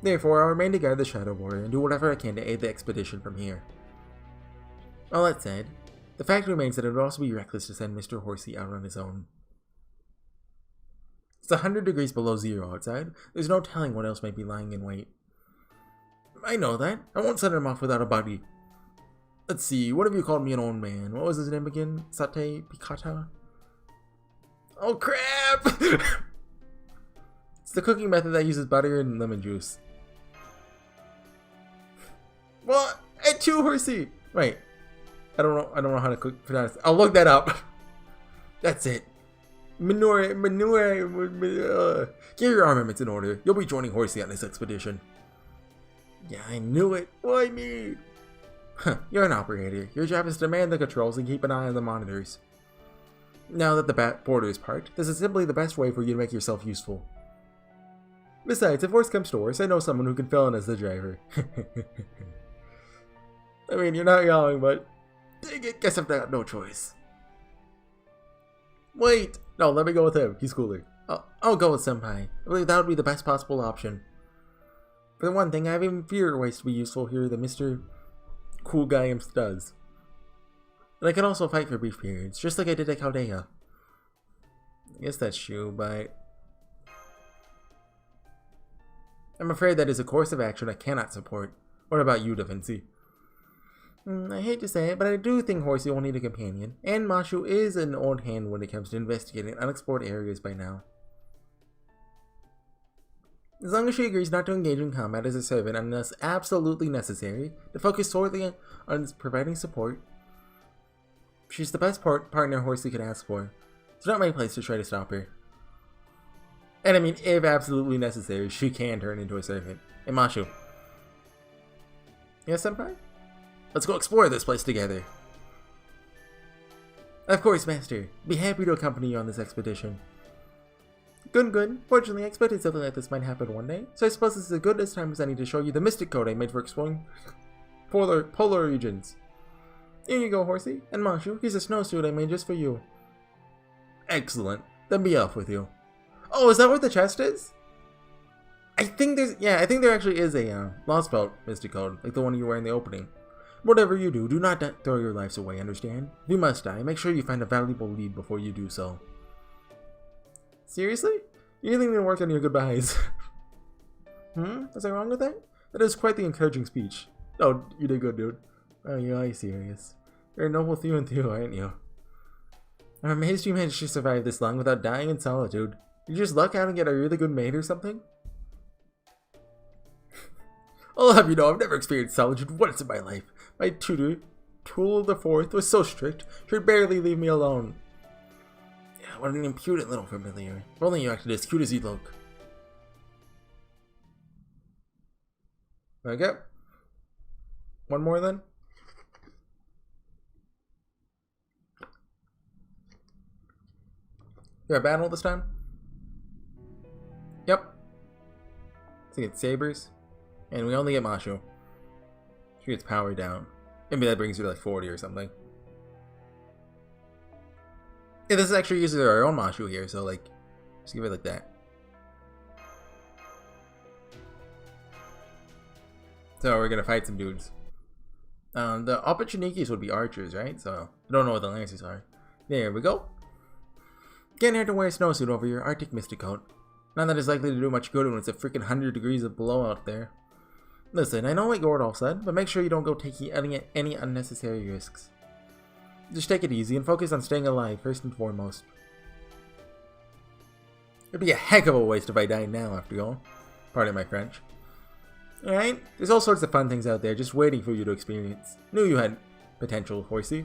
Therefore, I'll remain to guard the Shadow Border and do whatever I can to aid the expedition from here. All that said, the fact remains that it would also be reckless to send Mr. Horsey out on his own. It's 100 degrees below zero outside. There's no telling what else might be lying in wait. I know that. I won't send him off without a buddy. Let's see, what have you called me an old man? What was his name again? Sate Picata? Oh crap! It's the cooking method that uses butter and lemon juice. Well, at two Horsey! Wait. I don't know how to cook. I'll look that up. That's it. Manure. Get your armaments in order. You'll be joining Horsey on this expedition. Yeah, I knew it. Why me? Huh, you're an operator. Your job is to man the controls and keep an eye on the monitors. Now that the border is parked, this is simply the best way for you to make yourself useful. Besides, if worse comes to worse, I know someone who can fill in as the driver. I mean, you're not young, but guess I've got no choice. Wait! No, let me go with him. He's cooler. I'll go with Senpai. I believe that would be the best possible option. For the one thing, I have even fewer ways to be useful here than Mr. Cool Guy Imps does. And I can also fight for brief periods, just like I did at Chaldea. I guess that's true, but I'm afraid that is a course of action I cannot support. What about you, Da Vinci? I hate to say it, but I do think Horsey will need a companion, and Mashu is an old hand when it comes to investigating unexplored areas by now. As long as she agrees not to engage in combat as a servant unless absolutely necessary, to focus solely on providing support, she's the best partner Horsey could ask for. It's not my place to try to stop her. And I mean, if absolutely necessary, she can turn into a servant. Hey, Mashu. Yes, Senpai? Let's go explore this place together. Of course, Master. Be happy to accompany you on this expedition. Good. Fortunately, I expected something like this might happen one day, so I suppose this is as good a time as any to show you the mystic code I made for exploring polar regions. Here you go, Horsey. And Mashu, here's a snowsuit I made just for you. Excellent. Then be off with you. Oh, is that what the chest is? I think there actually is a Lost Belt mystic code, like the one you were in the opening. Whatever you do, do not throw your lives away, understand? If you must die, make sure you find a valuable lead before you do so. Seriously? You didn't even work on your goodbyes. Was I wrong with that? That is quite the encouraging speech. Oh, you did good, dude. Oh, are you serious? You're a noble through and through, aren't you? I'm amazed you managed to survive this long without dying in solitude. Did you just luck out and get a really good mate or something? I'll have you know, I've never experienced solitude once in my life. My tutor, Tool the Fourth, was so strict, she'd barely leave me alone. Yeah, what an impudent little familiar. If only you acted as cute as you look. Okay. One more then? You got battle this time? Yep. I think it's sabers. And we only get Mashu. She gets power down. Maybe that brings her to like 40 or something. Yeah, this actually uses our own Mashu here, so like, just give it like that. So we're gonna fight some dudes. The Opportunikis would be archers, right? So I don't know what the lancers are. There we go. Can't have to wear a snowsuit over your Arctic Mystic coat. Not that it's likely to do much good when it's a freaking 100 degrees of below out there. Listen, I know what Gordolf said, but make sure you don't go taking any unnecessary risks. Just take it easy and focus on staying alive first and foremost. It'd be a heck of a waste if I died now after all. Pardon my French. Alright, there's all sorts of fun things out there just waiting for you to experience. Knew you had potential, Horsey.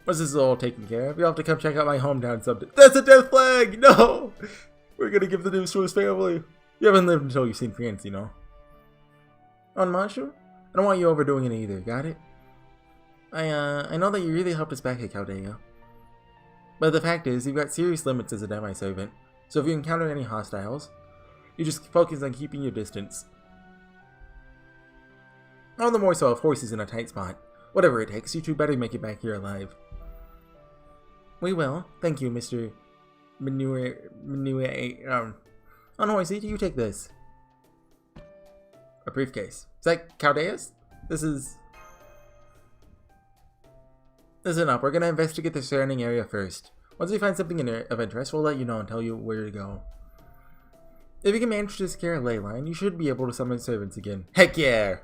Once this is all taken care of, you'll have to come check out my hometown someday. That's a death flag! No! We're gonna give the news to his family. You haven't lived until you've seen France, you know. On Mashu? I don't want you overdoing it either, got it? I know that you really helped us back at Chaldea. But the fact is, you've got serious limits as a demi-servant. So if you encounter any hostiles, you just focus on keeping your distance. All the more so if Horsey's in a tight spot. Whatever it takes, you two better make it back here alive. We will. Thank you, Mr. On Horsey, do you take this? A briefcase. Is that Chaldea's? Listen up, we're gonna investigate the surrounding area first. Once we find something of interest, we'll let you know and tell you where to go. If you can manage to secure a ley line, you should be able to summon servants again. Heck yeah!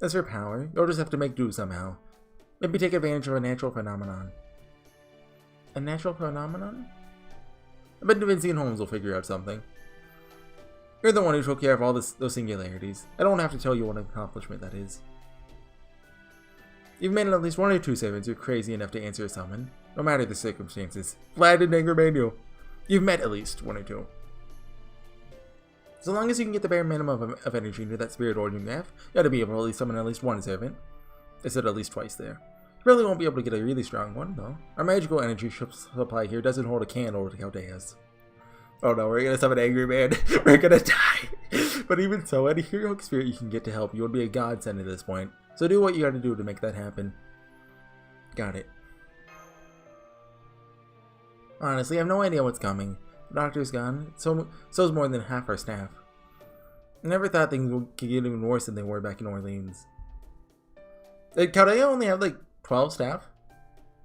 As for power, you'll just have to make do somehow. Maybe take advantage of a natural phenomenon. A natural phenomenon? I bet Vinci and Holmes will figure out something. You're the one who took care of all those singularities. I don't have to tell you what an accomplishment that is. You've made at least 1 or 2 servants who are crazy enough to answer a summon, no matter the circumstances. Vlad and Negramenu. You've met at least 1 or 2. So long as you can get the bare minimum of energy into that spirit order you have, you ought to be able to at least summon at least 1 servant. I said at least twice there. You really won't be able to get a really strong one, though. Our magical energy supply here doesn't hold a candle to Chaldea's. Oh no, we're gonna summon Angry Man. We're gonna die. But even so, any heroic spirit you can get to help you would be a godsend at this point. So do what you gotta do to make that happen. Got it. Honestly, I have no idea what's coming. The doctor's gone. So's more than half our staff. I never thought things could get even worse than they were back in Orleans. Did Chaldea only have like 12 staff?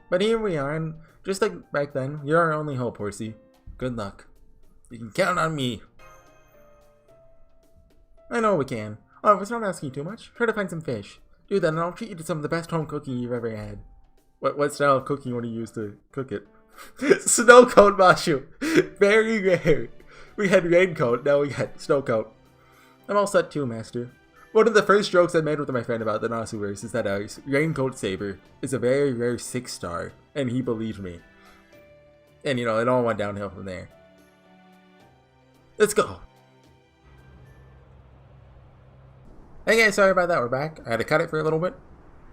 But here we are, and just like back then, you're our only hope, Horsey. Good luck. You can count on me. I know we can. Oh, if it's not asking you too much, try to find some fish. Do that and I'll treat you to some of the best home cooking you've ever had. What style of cooking would you use to cook it? Snow cone Mashu. Very rare. We had raincoat, now we got snow coat. I'm all set too, Master. One of the first jokes I made with my friend about the Nasuverse is that our raincoat saber is a very rare 6-star, and he believed me. And you know, it all went downhill from there. Let's go! Hey guys, sorry about that, we're back. I had to cut it for a little bit.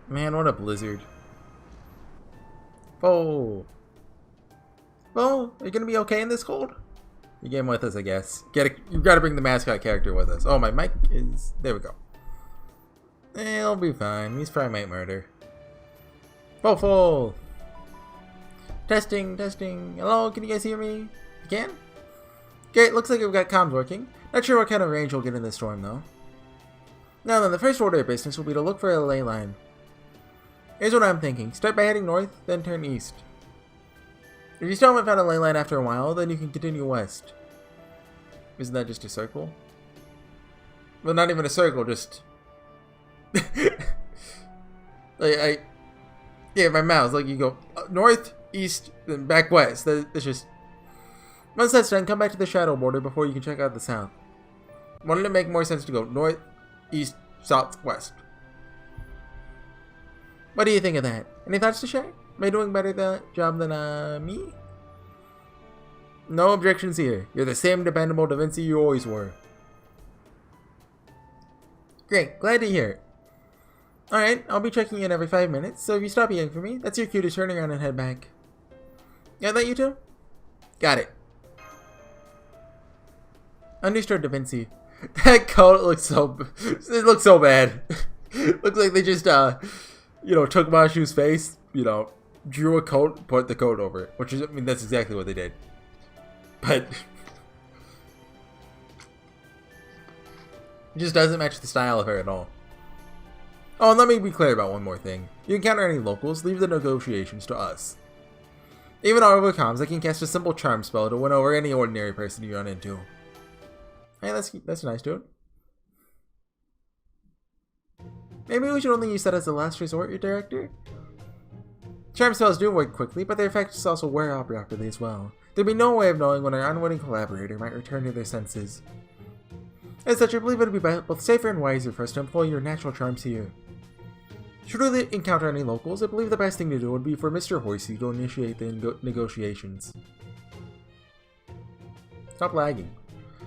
Man, what a blizzard. Oh. Oh, are you gonna be okay in this cold? You came with us, I guess. You gotta bring the mascot character with us. Oh, my mic is... There we go. He'll be fine. He's primate murder. Full. Testing. Hello, can you guys hear me? You can? Great, looks like we've got comms working. Not sure what kind of range we'll get in this storm, though. Now then, the first order of business will be to look for a ley line. Here's what I'm thinking. Start by heading north, then turn east. If you still haven't found a ley line after a while, then you can continue west. Isn't that just a circle? Well, not even a circle, just... Yeah, my mouse, like you go north, east, then back west. That's just... Once that's done, come back to the shadow border before you can check out the south. Wouldn't it make more sense to go north, east, south, west? What do you think of that? Any thoughts to share? Am I doing better job than me? No objections here. You're the same dependable Da Vinci you always were. Great, glad to hear it. Alright, I'll be checking in every 5 minutes, so if you stop yelling for me, that's your cue to turn around and head back. Got that, you two? Got it. Understood, Da Vinci. That coat looks so... It looks so bad. Looks like they just, you know, took Mashu's face, you know, drew a coat, put the coat over it. Which is, I mean, that's exactly what they did. But... It just doesn't match the style of her at all. Oh, and let me be clear about one more thing. If you encounter any locals, leave the negotiations to us. Even over comms, I can cast a simple charm spell to win over any ordinary person you run into. Hey, that's nice, dude. Maybe we should only use that as a last resort, your director? Charm spells do work quickly, but their effects also wear off rapidly as well. There'd be no way of knowing when our unwitting collaborator might return to their senses. As such, I believe it would be both safer and wiser for us to employ your natural charms here. Should we encounter any locals, I believe the best thing to do would be for Mr. Horsey to initiate the negotiations. Stop lagging.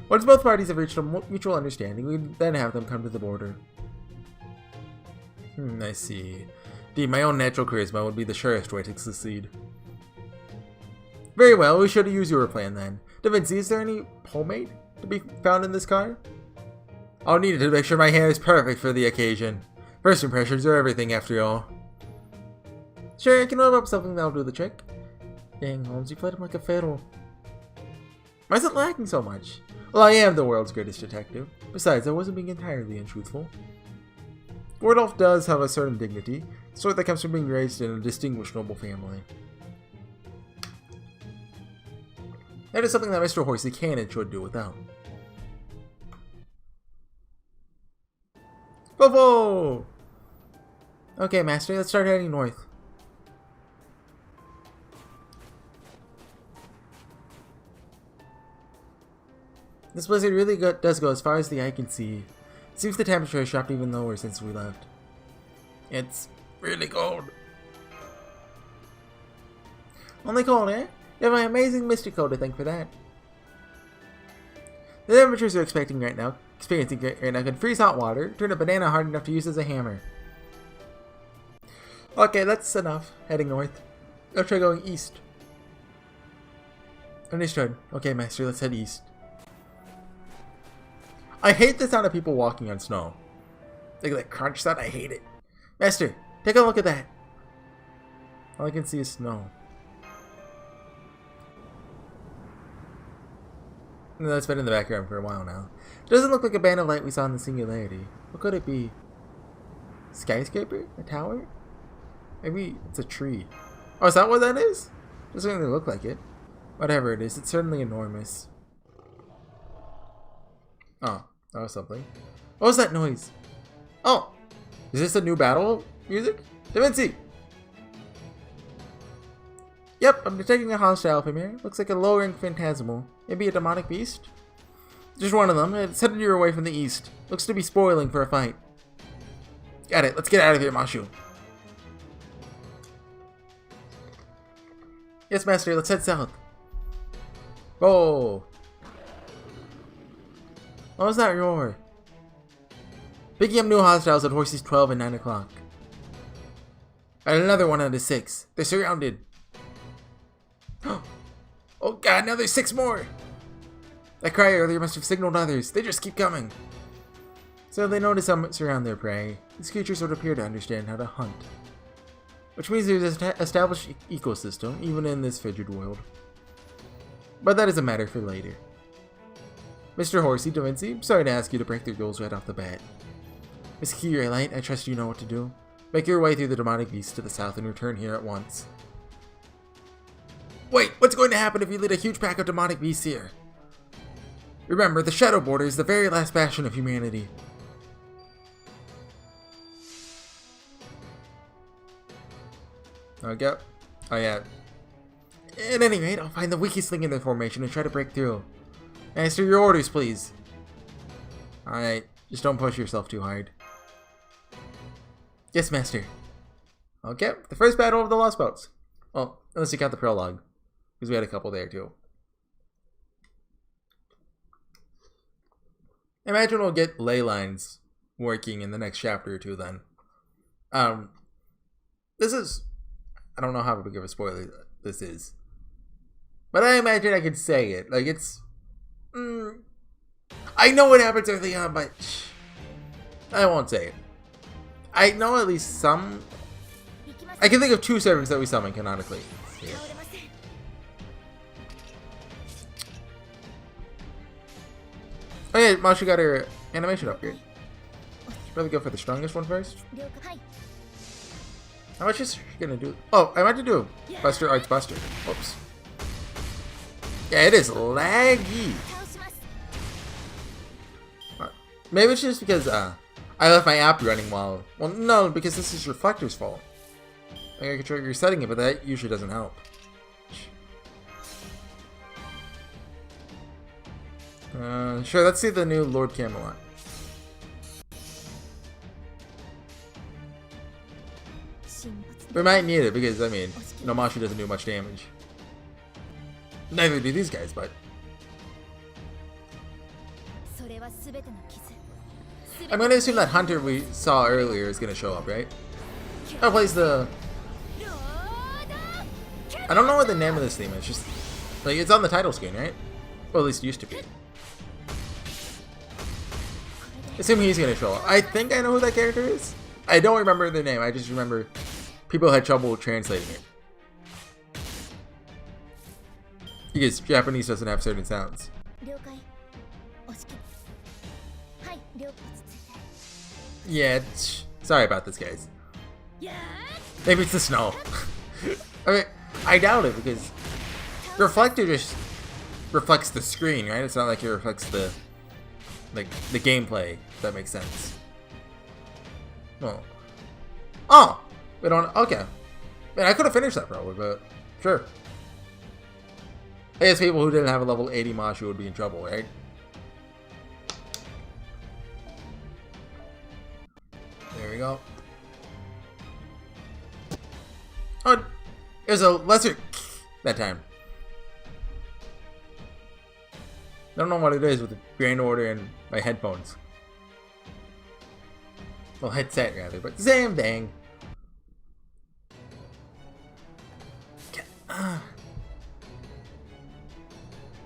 Once both parties have reached a mutual understanding, we then have them come to the border. I see. Indeed, my own natural charisma would be the surest way to succeed. Very well, we should use your plan then. Da Vinci, is there any pomade to be found in this car? I'll need it to make sure my hair is perfect for the occasion. First impressions are everything after all. Sure, I can whip up something that'll do the trick. Dang, Holmes, you played him like a fiddle. Why is it lagging so much? Well, I am the world's greatest detective. Besides, I wasn't being entirely untruthful. Wardolph does have a certain dignity, sort that comes from being raised in a distinguished noble family. That is something that Mr. Horsey can and should do without. Whoa! Okay, Master, let's start heading north. This blizzard really does go as far as the eye can see. It seems the temperature has dropped even lower since we left. It's really cold. Only cold, eh? You have my amazing mystic code to thank for that. The temperatures we're experiencing right now can freeze hot water, turn a banana hard enough to use as a hammer. Okay, that's enough. Heading north. Let's try going east. Understood. Okay, Master, let's head east. I hate the sound of people walking on snow. Like that crunch sound, I hate it. Master, take a look at that. All I can see is snow. No, that's been in the background for a while now. It doesn't look like a band of light we saw in the Singularity. What could it be? Skyscraper? A tower? Maybe it's a tree. Oh, is that what that is? Doesn't really look like it. Whatever it is, it's certainly enormous. Oh, that was something. What was that noise? Oh! Is this a new battle music? Da Vinci! Yep, I'm detecting a hostile from here. Looks like a low-rank phantasmal. Maybe a demonic beast? Just one of them. It's headed your way from the east. Looks to be spoiling for a fight. Got it. Let's get out of here, Mashu. Yes, Master. Let's head south. Whoa! What was that roar? Picking up new hostiles at Horsey's 12 and 9 o'clock. And another one out of 6. They're surrounded. Oh god, now there's 6 more! That cry earlier must have signaled others. They just keep coming. So they know to surround their prey. These creatures would appear to understand how to hunt. Which means there's an established ecosystem, even in this frigid world. But that is a matter for later. Mr. Horsey, Da Vinci, sorry to ask you to break their rules right off the bat. Miss Light, I trust you know what to do. Make your way through the demonic beast to the south and return here at once. Wait, what's going to happen if you lead a huge pack of demonic beasts here? Remember, the Shadow Border is the very last bastion of humanity. Okay. Oh yeah. At any rate, I'll find the weakest link in the formation and try to break through. Answer your orders, please. Alright, just don't push yourself too hard. Yes, Master. Okay, the first battle of the Lost Boats. Well, unless you count the prologue. Because we had a couple there, too. I imagine we'll get ley lines working in the next chapter or two, then. This is... I don't know how big of a spoiler this is. But I imagine I could say it. Like, it's... I know what happens early on, but... I won't say it. I know at least some... I can think of 2 servants that we summon canonically. Here. Oh yeah, Mashu got her animation upgrade. Should probably go for the strongest one first. How much is she gonna do? Oh, I meant to do Buster Arts Buster. Whoops. Yeah, it is laggy. Maybe it's just because I left my app running while... Well, no, because this is Reflector's fault. I gotta control your setting it, but that usually doesn't help. Sure, let's see the new Lord Camelot. We might need it because, I mean, Mashu doesn't do much damage. Neither do these guys, but... I'm gonna assume that Hunter we saw earlier is gonna show up, right? Oh, plays the... I don't know what the name of this theme is, just... Like, it's on the title screen, right? Well, at least it used to be. Assume he's gonna show up. I think I know who that character is. I don't remember their name, I just remember people had trouble translating it. Because Japanese doesn't have certain sounds. Yeah, sorry about this, guys. Maybe it's the snow. I mean, I doubt it because the reflector just reflects the screen, right? It's not like it reflects the gameplay. If that makes sense. Well, oh, we don't. Okay, man, I could have finished that probably, but sure. I guess people who didn't have a level 80 Mashu would be in trouble, right? There we go. Oh, it was a lesser that time. I don't know what it is with the Grand Order and my headphones. Well, headset rather, but same thing.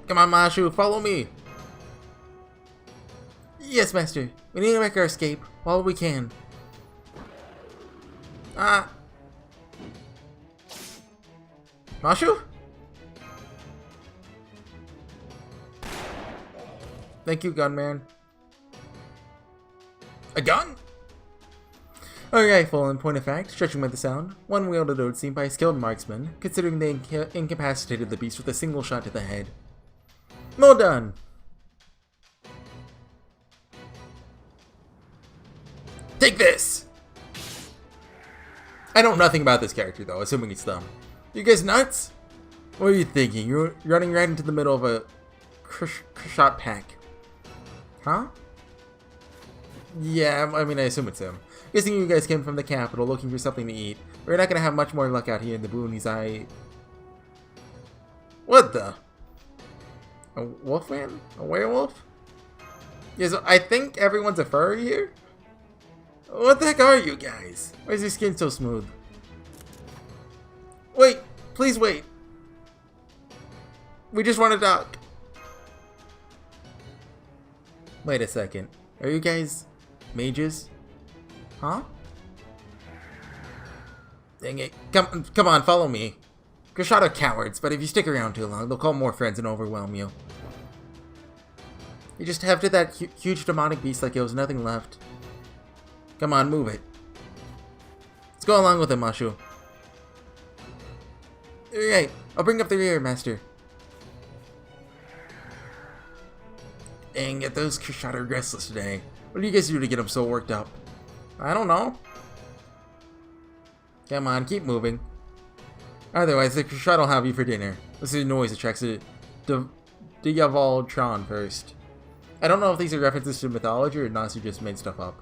Come on, Mashu, follow me. Yes, Master. We need to make our escape while we can. Mashu? Thank you, gunman. A gun? A rifle, in point of fact, stretching by the sound. One wielded, it would seem, by a skilled marksman, considering they incapacitated the beast with a single shot to the head. Well done! Take this! I know nothing about this character, though, assuming it's them. You guys nuts? What are you thinking? You're running right into the middle of a shot pack. Huh? Yeah, I mean, I assume it's him. Guessing you guys came from the capital looking for something to eat. We're not gonna have much more luck out here in the boonies. What the? A wolfman? A werewolf? Yeah, so I think everyone's a furry here? What the heck are you guys? Why is your skin so smooth? Wait! Please wait! We just want to talk. Wait a second. Are you guys mages? Huh? Dang it. Come on, follow me. Grishad are cowards, but if you stick around too long, they'll call more friends and overwhelm you. You just hefted that huge demonic beast like it was nothing left. Come on, move it. Let's go along with it, Mashu. Alright, I'll bring up the rear, Master. Dang it, those Krishot are restless today. What do you guys do to get them so worked up? I don't know. Come on, keep moving. Otherwise, the Krishot will have you for dinner. This is noise attracts a Diavoltron first. I don't know if these are references to mythology or Nasu just made stuff up.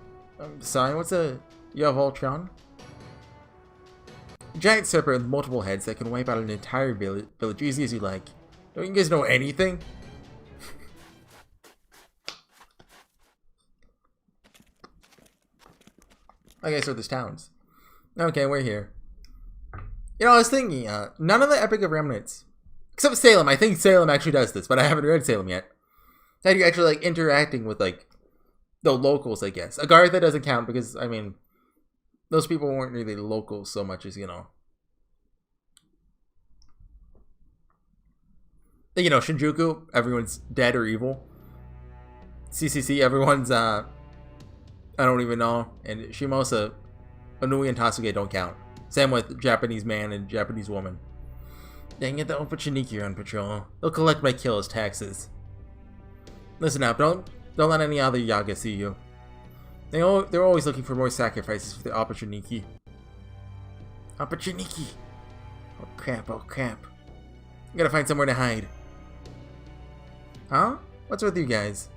Sorry, what's a Diavoltron? A giant serpent with multiple heads that can wipe out an entire village easy as you like. Don't you guys know anything? Okay, so there's towns. Okay, we're here. You know, I was thinking, none of the Epic of Remnants, except Salem. I think Salem actually does this, but I haven't read Salem yet. That you're actually, like, interacting with, like, the locals, I guess. Agartha doesn't count because, I mean, those people weren't really locals so much as, you know, Shinjuku, everyone's dead or evil. CCC, everyone's, I don't even know. And Shimousa, Onui, and Tasuge don't count. Same with Japanese man and Japanese woman. Dang it, they'll put Shiniki on patrol. They'll collect my kill as taxes. Listen up, don't let any other Yaga see you. They're always looking for more sacrifices for the Opportuniki. Opportuniki! Oh crap, oh crap. I gotta find somewhere to hide. Huh? What's with you guys?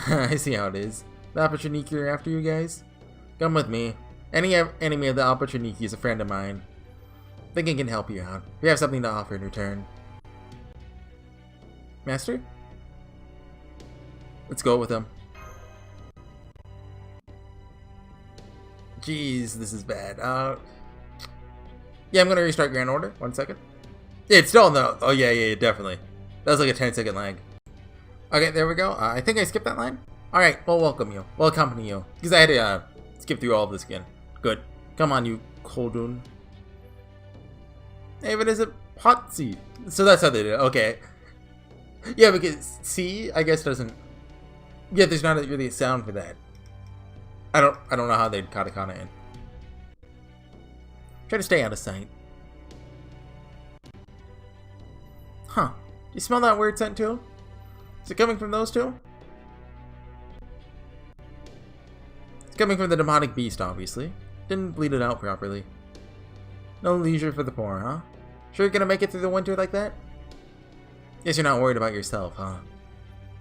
I see how it is. The Opportuniki are after you guys? Come with me. Any enemy of the Opportuniki is a friend of mine. I think I can help you out. We have something to offer in return. Master? Let's go with him. Jeez, this is bad. Yeah, I'm gonna restart Grand Order. 1 second. Yeah, it's still no. Oh yeah, definitely. That was like a 10-second lag. Okay, there we go. I think I skipped that line. Alright, we'll welcome you. We'll accompany you. Because I had to skip through all of this again. Good. Come on, you Koldun. Hey, but is it Potsi? So that's how they did it. Okay. Yeah, because C, I guess, doesn't... Yeah, there's not really a sound for that. I don't know how they'd katakana in. Try to stay out of sight. Huh. You smell that weird scent too? Is it coming from those two? It's coming from the demonic beast, obviously. Didn't bleed it out properly. No leisure for the poor, huh? Sure you're gonna make it through the winter like that? Guess you're not worried about yourself, huh?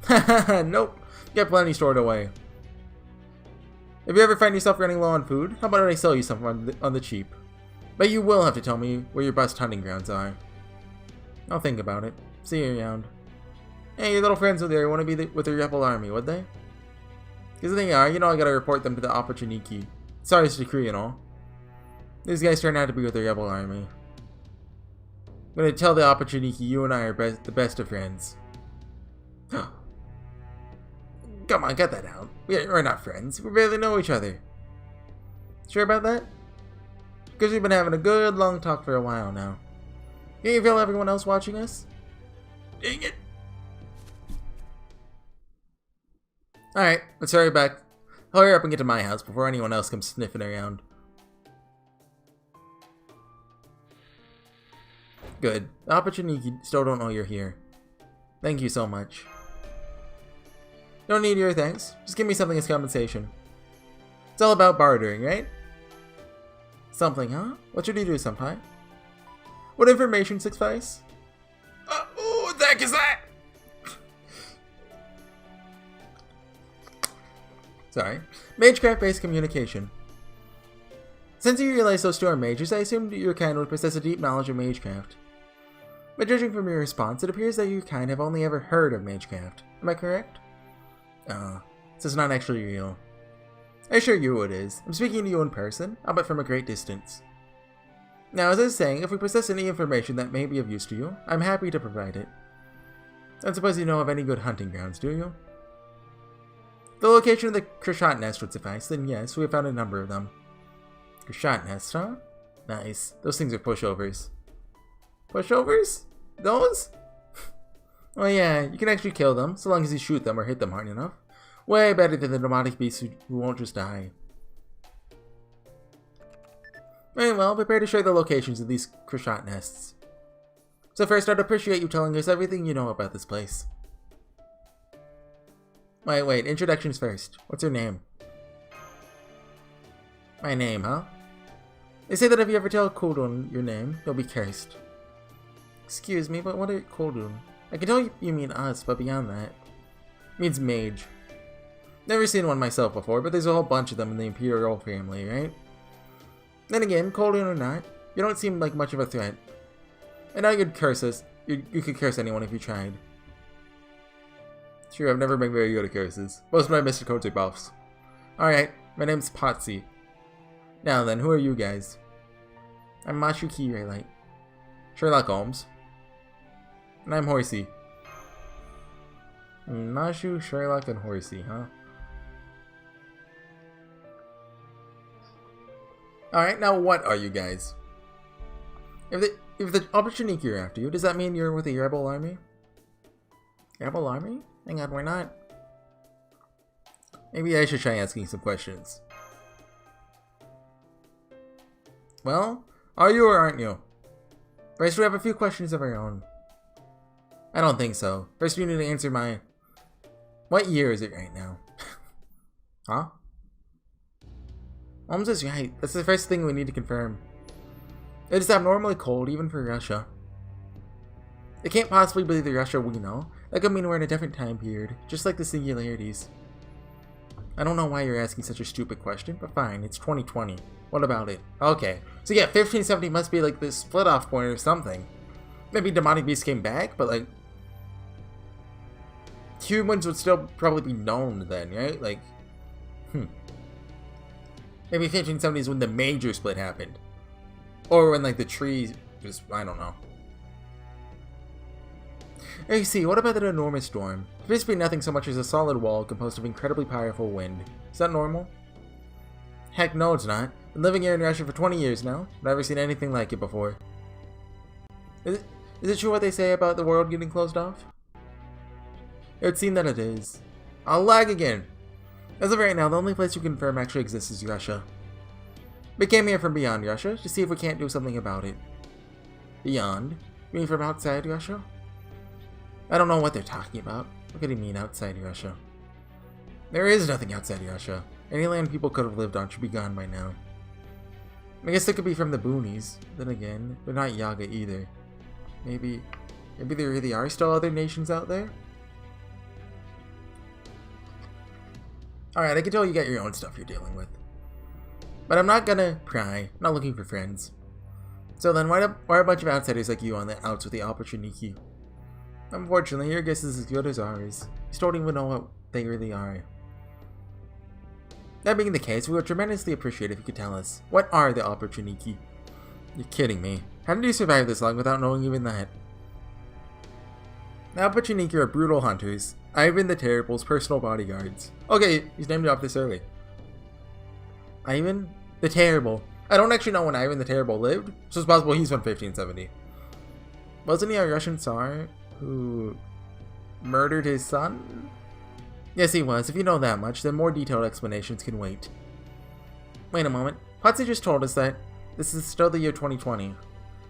Haha, nope. You got plenty stored away. If you ever find yourself running low on food, how about I sell you some on the cheap? But you will have to tell me where your best hunting grounds are. I'll think about it. See you around. Hey, your little friends over there want to be with the rebel army, would they? Because they are, you know I gotta report them to the Opportuniki. Sorry, it's decree and all. These guys turn out to be with the rebel army. I'm gonna tell the Opportuniki you and I are the best of friends. Come on, cut that out. We're not friends. We barely know each other. Sure about that? Because we've been having a good long talk for a while now. Can you feel everyone else watching us? Dang it! Alright, let's hurry back. Hurry up and get to my house before anyone else comes sniffing around. Good. The Opportunity still don't know you're here. Thank you so much. Don't need your thanks. Just give me something as compensation. It's all about bartering, right? Something, huh? What should you do, Senpai? What information suffice? What the heck is that? Sorry. Magecraft-based communication. Since you realize those two are mages, I assumed your kind would possess a deep knowledge of magecraft. But judging from your response, it appears that your kind have only ever heard of magecraft. Am I correct? This is not actually real. I assure you it is. I'm speaking to you in person, albeit from a great distance. Now, as I was saying, if we possess any information that may be of use to you, I'm happy to provide it. I don't suppose you know of any good hunting grounds, do you? The location of the Krishot nest would suffice, then yes, we have found a number of them. Krishot nest, huh? Nice. Those things are pushovers. Pushovers? Those? Well, yeah, you can actually kill them, so long as you shoot them or hit them hard enough. Way better than the demonic beasts who won't just die. Very well, prepare to share the locations of these Krashat nests. So first, I'd appreciate you telling us everything you know about this place. Wait, introductions first. What's your name? My name, huh? They say that if you ever tell Koldun your name, you'll be cursed. Excuse me, but what are Koldun? I can tell you mean us, but beyond that. It means mage. Never seen one myself before, but there's a whole bunch of them in the Imperial family, right? Then again, Koldun or not, you don't seem like much of a threat. And now you'd curse us. You could curse anyone if you tried. True, I've never been very good at curses. Most of my Mr. Codes are buffs. Alright, my name's Potsy. Now then, who are you guys? I'm Mashu Kiraylight. Sherlock Holmes. And I'm Horsey. Mashu, Sherlock, and Horsey, huh? Alright, now what are you guys? If the opportunity are after you, does that mean you're with the rebel army? Rebel army? Hang on, we're not. Maybe I should try asking some questions. Well, are you or aren't you? First, we have a few questions of our own. I don't think so. First, you need to answer my... What year is it right now? Huh? Holmes is right. That's the first thing we need to confirm. It is abnormally cold, even for Russia. It can't possibly be the Russia we know. That could mean we're in a different time period, just like the singularities. I don't know why you're asking such a stupid question, but fine, it's 2020. What about it? Okay, so yeah, 1570 must be like the split-off point or something. Maybe demonic beasts came back, but like... humans would still probably be known then, right? Like, Maybe 1570 is when the major split happened. Or when like the trees just, I don't know. Hey, see, what about that enormous storm? It appears to be nothing so much as a solid wall composed of incredibly powerful wind. Is that normal? Heck no, it's not. Been living here in Russia for 20 years now. Never seen anything like it before. Is it true what they say about the world getting closed off? It would seem that it is. I'll lag again. As of right now, the only place we can confirm actually exists is Russia. We came here from beyond Russia to see if we can't do something about it. Beyond? You mean from outside Russia? I don't know what they're talking about. What could he mean outside Russia? There is nothing outside Russia. Any land people could have lived on should be gone by now. I guess it could be from the boonies. Then again, they're not Yaga either. Maybe there really are still other nations out there? Alright, I can tell you got your own stuff you're dealing with. But I'm not gonna pry. I'm not looking for friends. So then, why are a bunch of outsiders like you on the outs with the opportunity? Unfortunately, your guess is as good as ours. You still don't even know what they really are. That being the case, we would tremendously appreciate if you could tell us. What are the opportunity? You're kidding me. How did you survive this long without knowing even that? The opportunity are brutal hunters. Ivan the Terrible's personal bodyguards. Okay, he's named it off this early. Ivan the Terrible. I don't actually know when Ivan the Terrible lived, so it's possible he's from 1570. Wasn't he a Russian Tsar who murdered his son? Yes, he was. If you know that much, then more detailed explanations can wait. Wait a moment. Potsy just told us that this is still the year 2020.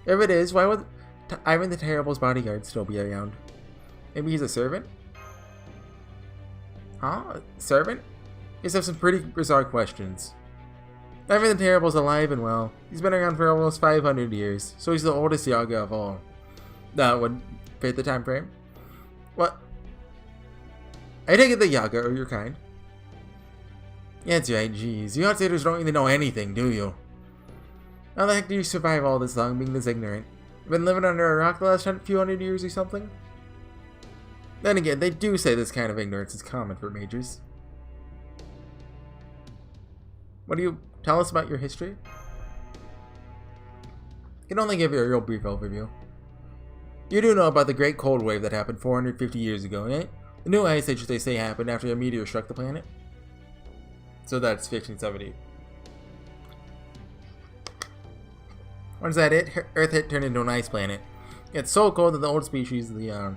If it is, why would Ivan the Terrible's bodyguard still be around? Maybe he's a servant? Huh? A servant? You have some pretty bizarre questions. Ivan the Terrible's alive and well. He's been around for almost 500 years, so he's the oldest Yaga of all. That would fit the time frame. What? I take it the Yaga are your kind. Yeah, that's right, jeez. You outsiders don't really know anything, do you? How the heck do you survive all this long being this ignorant? You've been living under a rock the last few hundred years or something? Then again, they do say this kind of ignorance is common for majors. What do you tell us about your history? I can only give you a real brief overview. You do know about the Great Cold Wave that happened 450 years ago, right? The new ice age they say happened after a meteor struck the planet. So that's 1570. Once that hit, Earth turned into an ice planet. It's so cold that the old species, the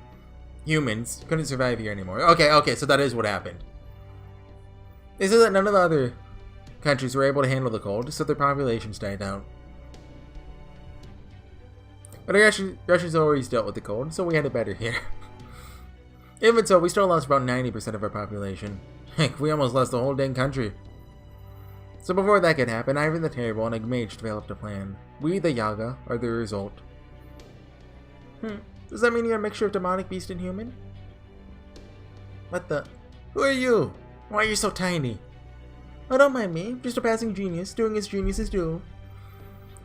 humans, couldn't survive here anymore. Okay, so that is what happened. They said that none of the other countries were able to handle the cold, so their populations died out. But the Russians always dealt with the cold, so we had it better here. Even so, we still lost about 90% of our population. Heck, we almost lost the whole dang country. So before that could happen, Ivan the Terrible and a mage developed a plan. We, the Yaga, are the result. Does that mean you're a mixture of demonic beast and human? What the? Who are you? Why are you so tiny? Oh, don't mind me. Just a passing genius, doing as geniuses do.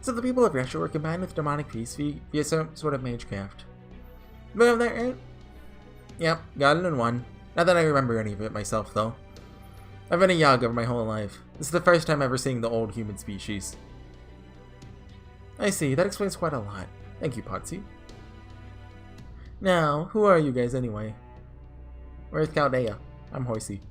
So the people of Russia were combined with demonic beasts via some sort of magecraft. Do I have that right? Yep, got it in one. Not that I remember any of it myself, though. I've been a Yaga my whole life. This is the first time ever seeing the old human species. I see, that explains quite a lot. Thank you, Potsy. Now, who are you guys anyway? Where's Chaldea? I'm Horsey.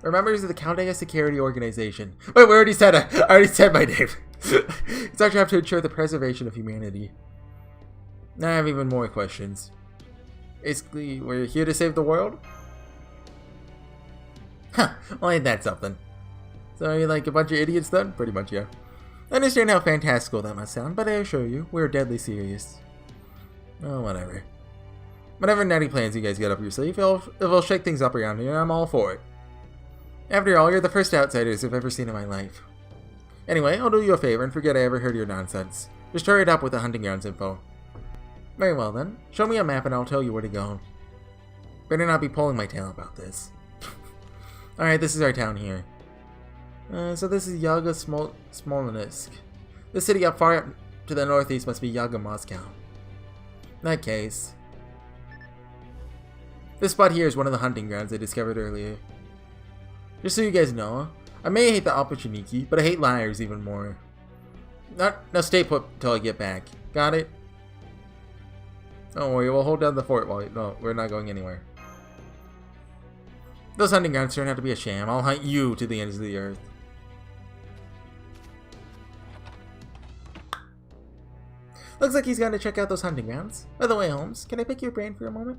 We're members of the Chaldea Security Organization. Wait, I already said my name. It's our job to ensure the preservation of humanity. Now I have even more questions. Basically, we're here to save the world? Huh, well ain't that something. So are you like a bunch of idiots then? Pretty much, yeah. I understand how fantastical that must sound, but I assure you, we're deadly serious. Oh, whatever. Whatever nutty plans you guys get up your sleeve, if it'll shake things up around here, I'm all for it. After all, you're the first outsiders I've ever seen in my life. Anyway, I'll do you a favor and forget I ever heard your nonsense. Just hurry it up with the hunting grounds info. Very well then. Show me a map and I'll tell you where to go. Better not be pulling my tail about this. Alright, this is our town here. So this is Yaga Smolensk. The city up far up to the northeast must be Yaga Moscow. In that case... This spot here is one of the hunting grounds I discovered earlier. Just so you guys know, I may hate the Opportuniki, but I hate liars even more. Now stay put till I get back. Got it? Don't worry, we'll hold down the fort while no, we're not going anywhere. Those hunting grounds turn out to be a sham. I'll hunt you to the ends of the earth. Looks like he's gone to check out those hunting grounds. By the way, Holmes, can I pick your brain for a moment?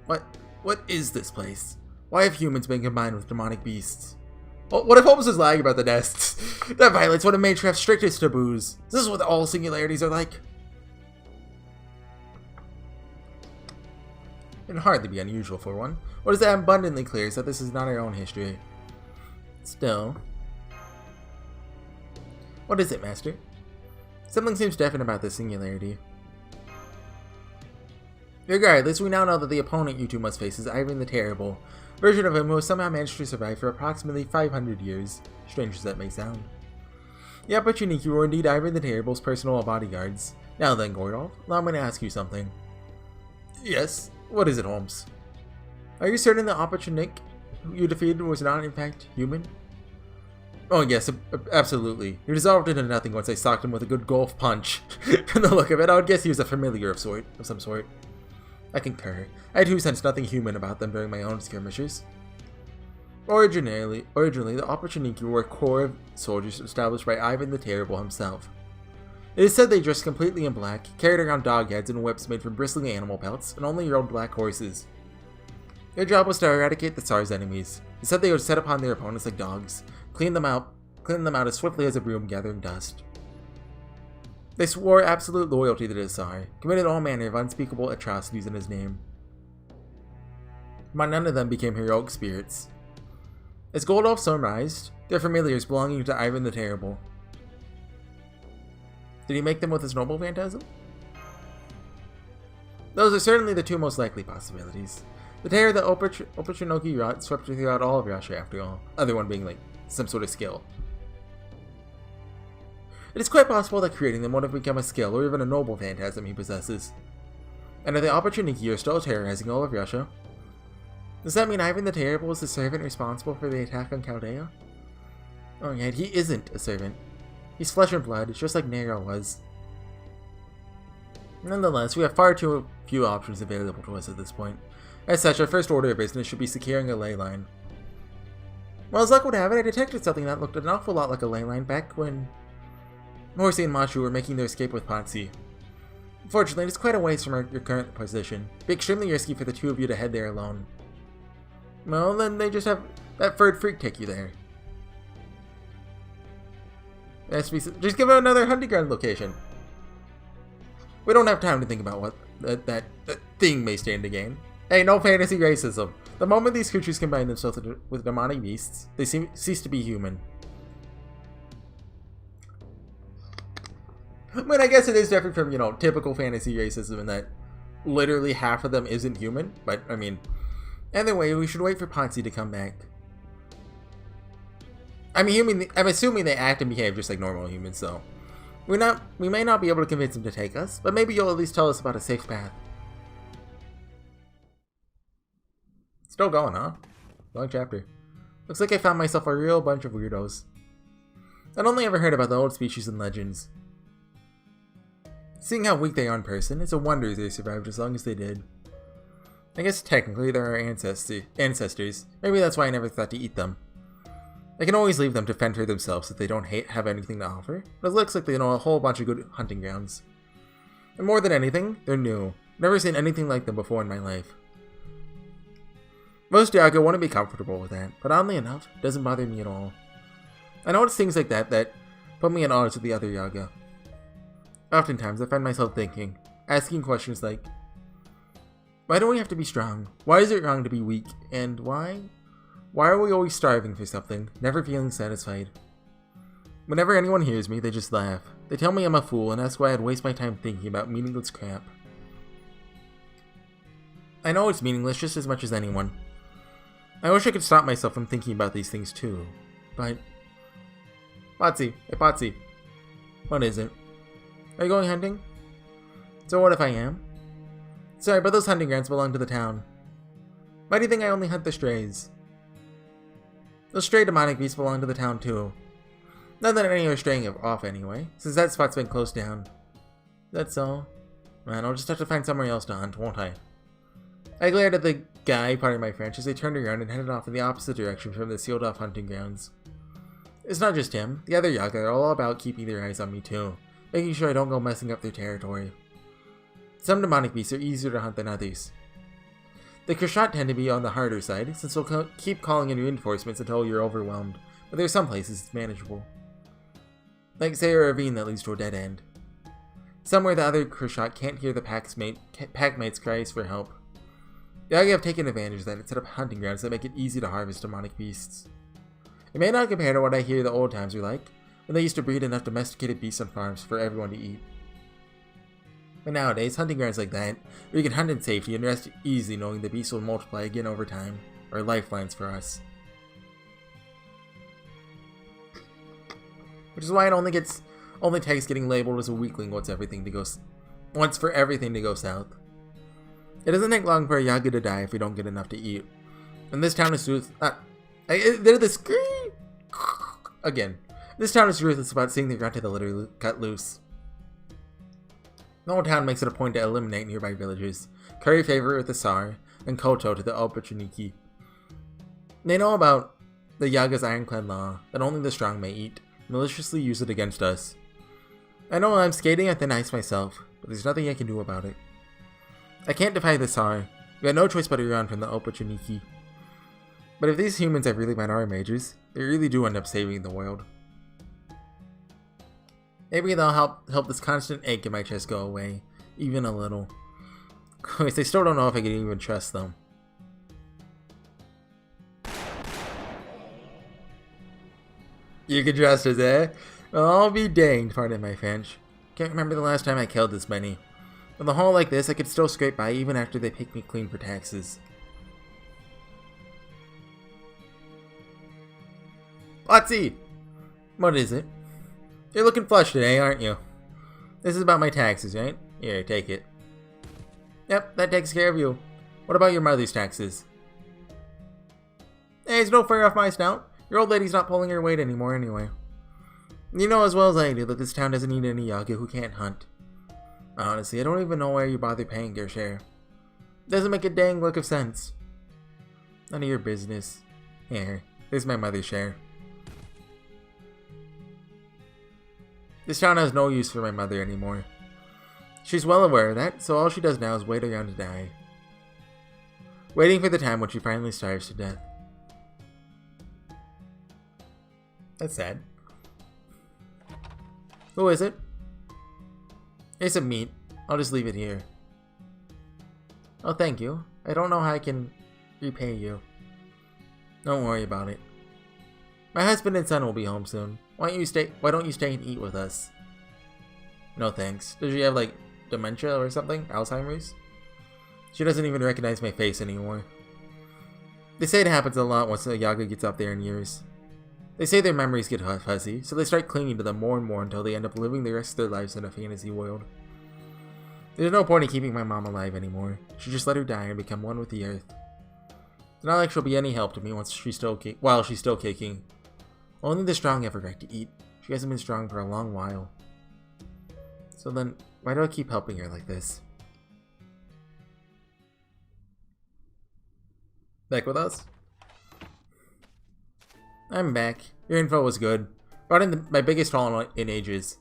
What is this place? Why have humans been combined with demonic beasts? Well, what if Holmes was lying about the nests? That violates one of Magecraft's strictest taboos. Is this what all singularities are like? It'd hardly be unusual for one. What is abundantly clear is that this is not our own history. Still. What is it, Master? Something seems definite about this singularity. Regardless, we now know that the opponent you two must face is Ivan the Terrible, version of him who has somehow managed to survive for approximately 500 years, strange as that may sound. The Opportuniki were indeed Ivan the Terrible's personal bodyguards. Now then, Gordolf, allow me to ask you something. Yes? What is it, Holmes? Are you certain the Opportunik you defeated was not in fact human? Oh yes, absolutely. He dissolved into nothing once I socked him with a good golf punch. From the look of it, I would guess he was a familiar of some sort. I concur. I too sensed nothing human about them during my own skirmishes. Originally, the Opportuniki were a corps of soldiers established by Ivan the Terrible himself. It is said they dressed completely in black, carried around dog heads and whips made from bristling animal pelts, and only rode black horses. Their job was to eradicate the Tsar's enemies. He said they would set upon their opponents like dogs, clean them out as swiftly as a broom gathering dust. They swore absolute loyalty to the Tsar, committed all manner of unspeakable atrocities in his name. But none of them became heroic spirits. As Goldolf surmised, they're familiars belonging to Ivan the Terrible. Did he make them with his noble phantasm? Those are certainly the two most likely possibilities. The terror that Opportuniki wrought swept throughout all of Russia after all, other one being like some sort of skill. It is quite possible that creating them would have become a skill or even a noble phantasm he possesses. And if the Opportuniki are still terrorizing all of Russia, does that mean Ivan the Terrible is the servant responsible for the attack on Chaldea? Oh yet he isn't a servant. He's flesh and blood, just like Nero was. Nonetheless, we have far too few options available to us at this point. As such, our first order of business should be securing a ley line. Well, as luck would have it, I detected something that looked an awful lot like a ley line back when Horsey and Machu were making their escape with Potsy. Unfortunately, it's quite a ways from your current position. It'd be extremely risky for the two of you to head there alone. Well, then they just have that furred freak take you there. Just give it another hunting ground location. We don't have time to think about what that thing may stand to gain. Hey, no fantasy racism. The moment these creatures combine themselves with demonic beasts, they cease to be human. I mean, I guess it is different from, you know, typical fantasy racism in that literally half of them isn't human. But, I mean, either way, we should wait for Potsy to come back. I'm assuming they act and behave just like normal humans, so we may not be able to convince him to take us, but maybe you'll at least tell us about a safe path. Still going, huh? Long chapter. Looks like I found myself a real bunch of weirdos. I'd only ever heard about the old species and legends. Seeing how weak they are in person, it's a wonder they survived as long as they did. I guess technically they're our ancestors. Maybe that's why I never thought to eat them. I can always leave them to fend for themselves if they don't have anything to offer, but it looks like they know a whole bunch of good hunting grounds. And more than anything, they're new. Never seen anything like them before in my life. Most Yaga wouldn't be comfortable with that, but oddly enough, it doesn't bother me at all. I know it's things like that put me at odds with the other Yaga. Oftentimes, I find myself thinking, asking questions like, why do we have to be strong? Why is it wrong to be weak? And why are we always starving for something, never feeling satisfied? Whenever anyone hears me, they just laugh. They tell me I'm a fool and ask why I'd waste my time thinking about meaningless crap. I know it's meaningless just as much as anyone. I wish I could stop myself from thinking about these things too, but... Potsy, hey Potsy. What is it? Are you going hunting? So what if I am? Sorry, but those hunting grounds belong to the town. Why do you think I only hunt the strays? Those stray demonic beasts belong to the town too. Not that any are straying off anyway, since that spot's been closed down. That's all. Man, I'll just have to find somewhere else to hunt, won't I? I glared at the guy, pardon my French, as they turned around and headed off in the opposite direction from the sealed off hunting grounds. It's not just him. The other Yaga are all about keeping their eyes on me too, making sure I don't go messing up their territory. Some demonic beasts are easier to hunt than others. The Krashat tend to be on the harder side, since they'll keep calling in reinforcements until you're overwhelmed, but there are some places it's manageable. Like say a ravine that leads to a dead end. Somewhere the other Krashat can't hear the packmate's cries for help. The Yaga have taken advantage of that and set up hunting grounds that make it easy to harvest demonic beasts. It may not compare to what I hear the old times were like, when they used to breed enough domesticated beasts on farms for everyone to eat. But nowadays, hunting grounds like that, where you can hunt in safety and rest easy knowing the beasts will multiply again over time, are lifelines for us. Which is why it only takes getting labeled as a weakling once for everything to go south. It doesn't take long for a Yaga to die if we don't get enough to eat. And this town is This town is ruthless about seeing the grunt of the litter cut loose. The whole town makes it a point to eliminate nearby villages, curry favor with the Tsar, and Koto to the Opportuniki. They know about the Yaga's ironclad law, that only the strong may eat, maliciously use it against us. I know I'm skating at thin ice myself, but there's nothing I can do about it. I can't defy the Tsar. We had no choice but to run from the Opportuniki. But if these humans have really been our mages, they really do end up saving the world. Maybe they'll help this constant ache in my chest go away, even a little. Of course, I still don't know if I can even trust them. You can trust us, eh? Well, I'll be danged, pardon my French. Can't remember the last time I killed this many. With a haul like this, I could still scrape by even after they pick me clean for taxes. Potsy! What is it? You're looking flush today, aren't you? This is about my taxes, right? Here, take it. Yep, that takes care of you. What about your mother's taxes? Hey, it's no fur off my snout. Your old lady's not pulling her weight anymore anyway. You know as well as I do that this town doesn't need any Yaga who can't hunt. Honestly, I don't even know why you bother paying your share. Doesn't make a dang lick of sense. None of your business. Here, there's my mother's share. This town has no use for my mother anymore. She's well aware of that, so all she does now is wait around to die. Waiting for the time when she finally starves to death. Who is it? Here's some meat. I'll just leave it here. Oh, thank you. I don't know how I can repay you. Don't worry about it. My husband and son will be home soon. Why don't you stay and eat with us? No thanks. Does she have like dementia or something? Alzheimer's? She doesn't even recognize my face anymore. They say it happens a lot once a Yaga gets up there in years. They say their memories get fuzzy, so they start clinging to them more and more until they end up living the rest of their lives in a fantasy world. There's no point in keeping my mom alive anymore. Should just let her die and become one with the earth. It's not like she'll be any help to me while she's still kicking. Only the strong have a right to eat. She hasn't been strong for a long while. So then, why do I keep helping her like this? Back with us? I'm back. Your info was good. Brought in my biggest haul in ages.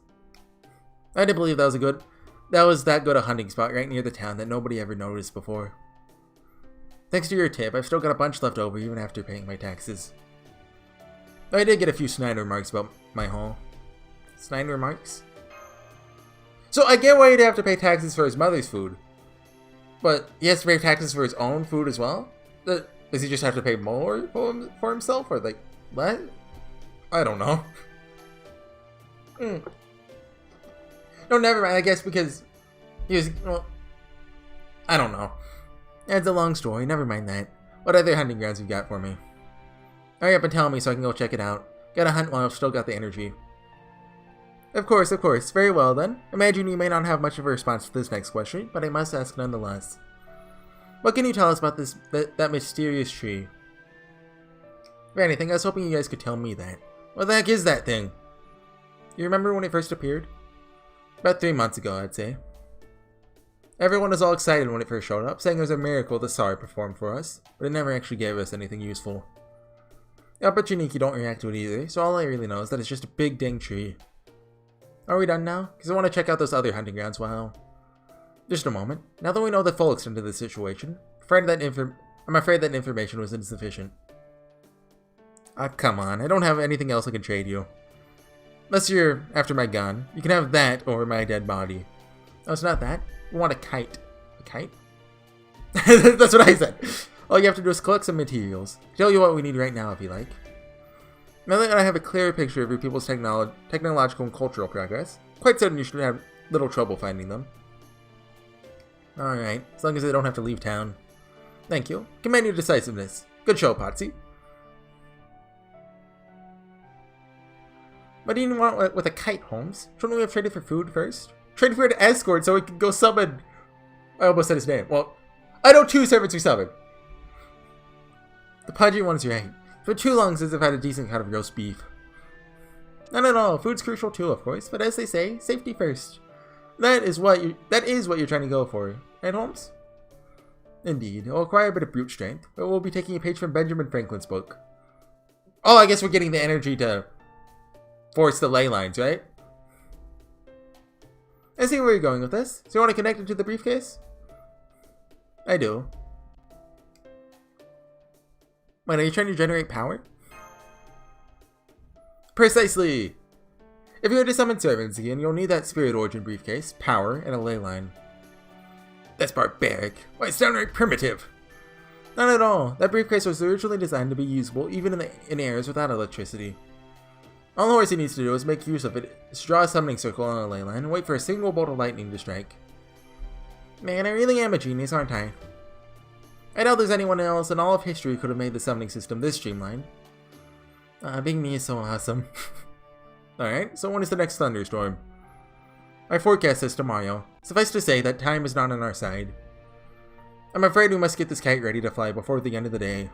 I didn't believe that was that good a hunting spot right near the town that nobody ever noticed before. Thanks to your tip, I've still got a bunch left over even after paying my taxes. Though I did get a few snide remarks about my haul. Snide remarks? So I get why he'd have to pay taxes for his mother's food. But he has to pay taxes for his own food as well? Does he just have to pay more for himself? Or like, what? I don't know. No, never mind. I guess because he was, well, I don't know. That's a long story. Never mind that. What other hunting grounds you got for me? Hurry up and tell me so I can go check it out. Gotta hunt while I've still got the energy. Of course, of course. Very well then. Imagine you may not have much of a response to this next question, but I must ask nonetheless. What can you tell us about that mysterious tree? If anything, I was hoping you guys could tell me that. What the heck is that thing? You remember when it first appeared? About 3 months ago, I'd say. Everyone was all excited when it first showed up, saying it was a miracle the Sari performed for us, but it never actually gave us anything useful. Yeah, but Janiki don't react to it either, so all I really know is that it's just a big dang tree. Are we done now? Because I want to check out those other hunting grounds while... Just a moment. Now that we know the full extent of the situation, I'm afraid that information was insufficient. Ah, come on. I don't have anything else I can trade you. Unless you're after my gun. You can have that over my dead body. Oh, it's not that. We want a kite. A kite? That's what I said. All you have to do is collect some materials. Tell you what we need right now if you like. Now that I have a clearer picture of your people's technological and cultural progress, quite certain you should have little trouble finding them. Alright, as long as they don't have to leave town. Thank you. Commend your decisiveness. Good show, Potsy. What do you want with a kite, Holmes? Shouldn't we have traded for food first? Traded for an escort so we could go summon... I almost said his name. Well, I know 2 servants who summon. The pudgy one's right. For too long since I've had a decent cut of roast beef. Not at all. Food's crucial too, of course. But as they say, safety first. That is what you're trying to go for, right, Holmes? Indeed. It will require a bit of brute strength, but we'll be taking a page from Benjamin Franklin's book. Oh, I guess we're getting the energy to force the ley lines, right? I see where you're going with this. So you want to connect it to the briefcase? I do. Wait, are you trying to generate power? Precisely! If you were to summon servants again, you'll need that spirit origin briefcase, power, and a ley line. That's barbaric. Why, it's downright primitive. Not at all. That briefcase was originally designed to be usable even in areas without electricity. All the Horsey needs to do is make use of it, is draw a summoning circle on a ley line and wait for a single bolt of lightning to strike. Man, I really am a genius, aren't I? I doubt there's anyone else in all of history who could have made the summoning system this streamlined. Being me is so awesome. Alright, so when is the next thunderstorm? My forecast says tomorrow. Suffice to say that time is not on our side. I'm afraid we must get this kite ready to fly before the end of the day.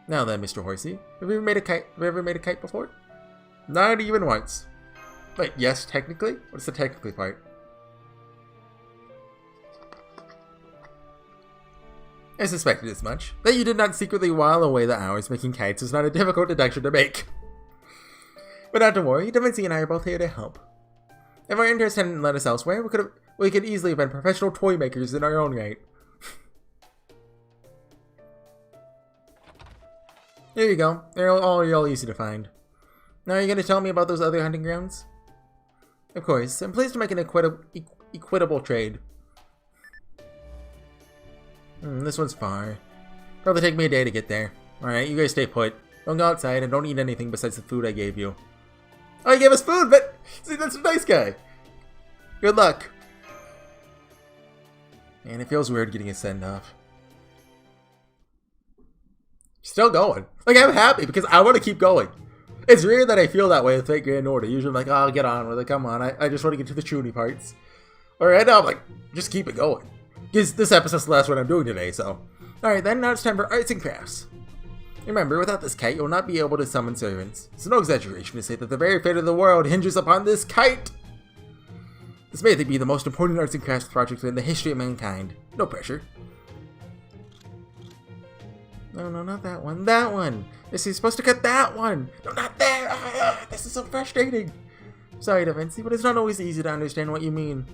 Now then, Mr. Horsey, have you ever made a kite before? Not even once. Wait, yes, technically? What's the technically part? I suspected as much. That you did not secretly while away the hours making kites is not a difficult deduction to make. But not to worry, Da Vinci and I are both here to help. If our interest hadn't led us elsewhere, we could easily have been professional toy makers in our own right. There you go. They're all easy to find. Now are you going to tell me about those other hunting grounds? Of course, I'm pleased to make an equitable trade. This one's far. Probably take me a day to get there. Alright, you guys stay put. Don't go outside and don't eat anything besides the food I gave you. Oh, you gave us food, but see, that's a nice guy. Good luck. Man, it feels weird getting a send-off. Still going. Like, I'm happy because I want to keep going. It's rare that I feel that way with Fate Grand Order. Usually I'm like, oh, I'll get on with it. Come on, I just want to get to the shooty parts. Alright, now I'm like, just keep it going. Because this episode's the last one I'm doing today, so. Alright then, now it's time for arts and crafts. Remember, without this kite, you'll not be able to summon servants. It's no exaggeration to say that the very fate of the world hinges upon this kite! This may be the most important arts and crafts project in the history of mankind. No pressure. No, not that one. That one! This is supposed to cut that one! No, not there! This is so frustrating! Sorry, Da Vinci, but it's not always easy to understand what you mean.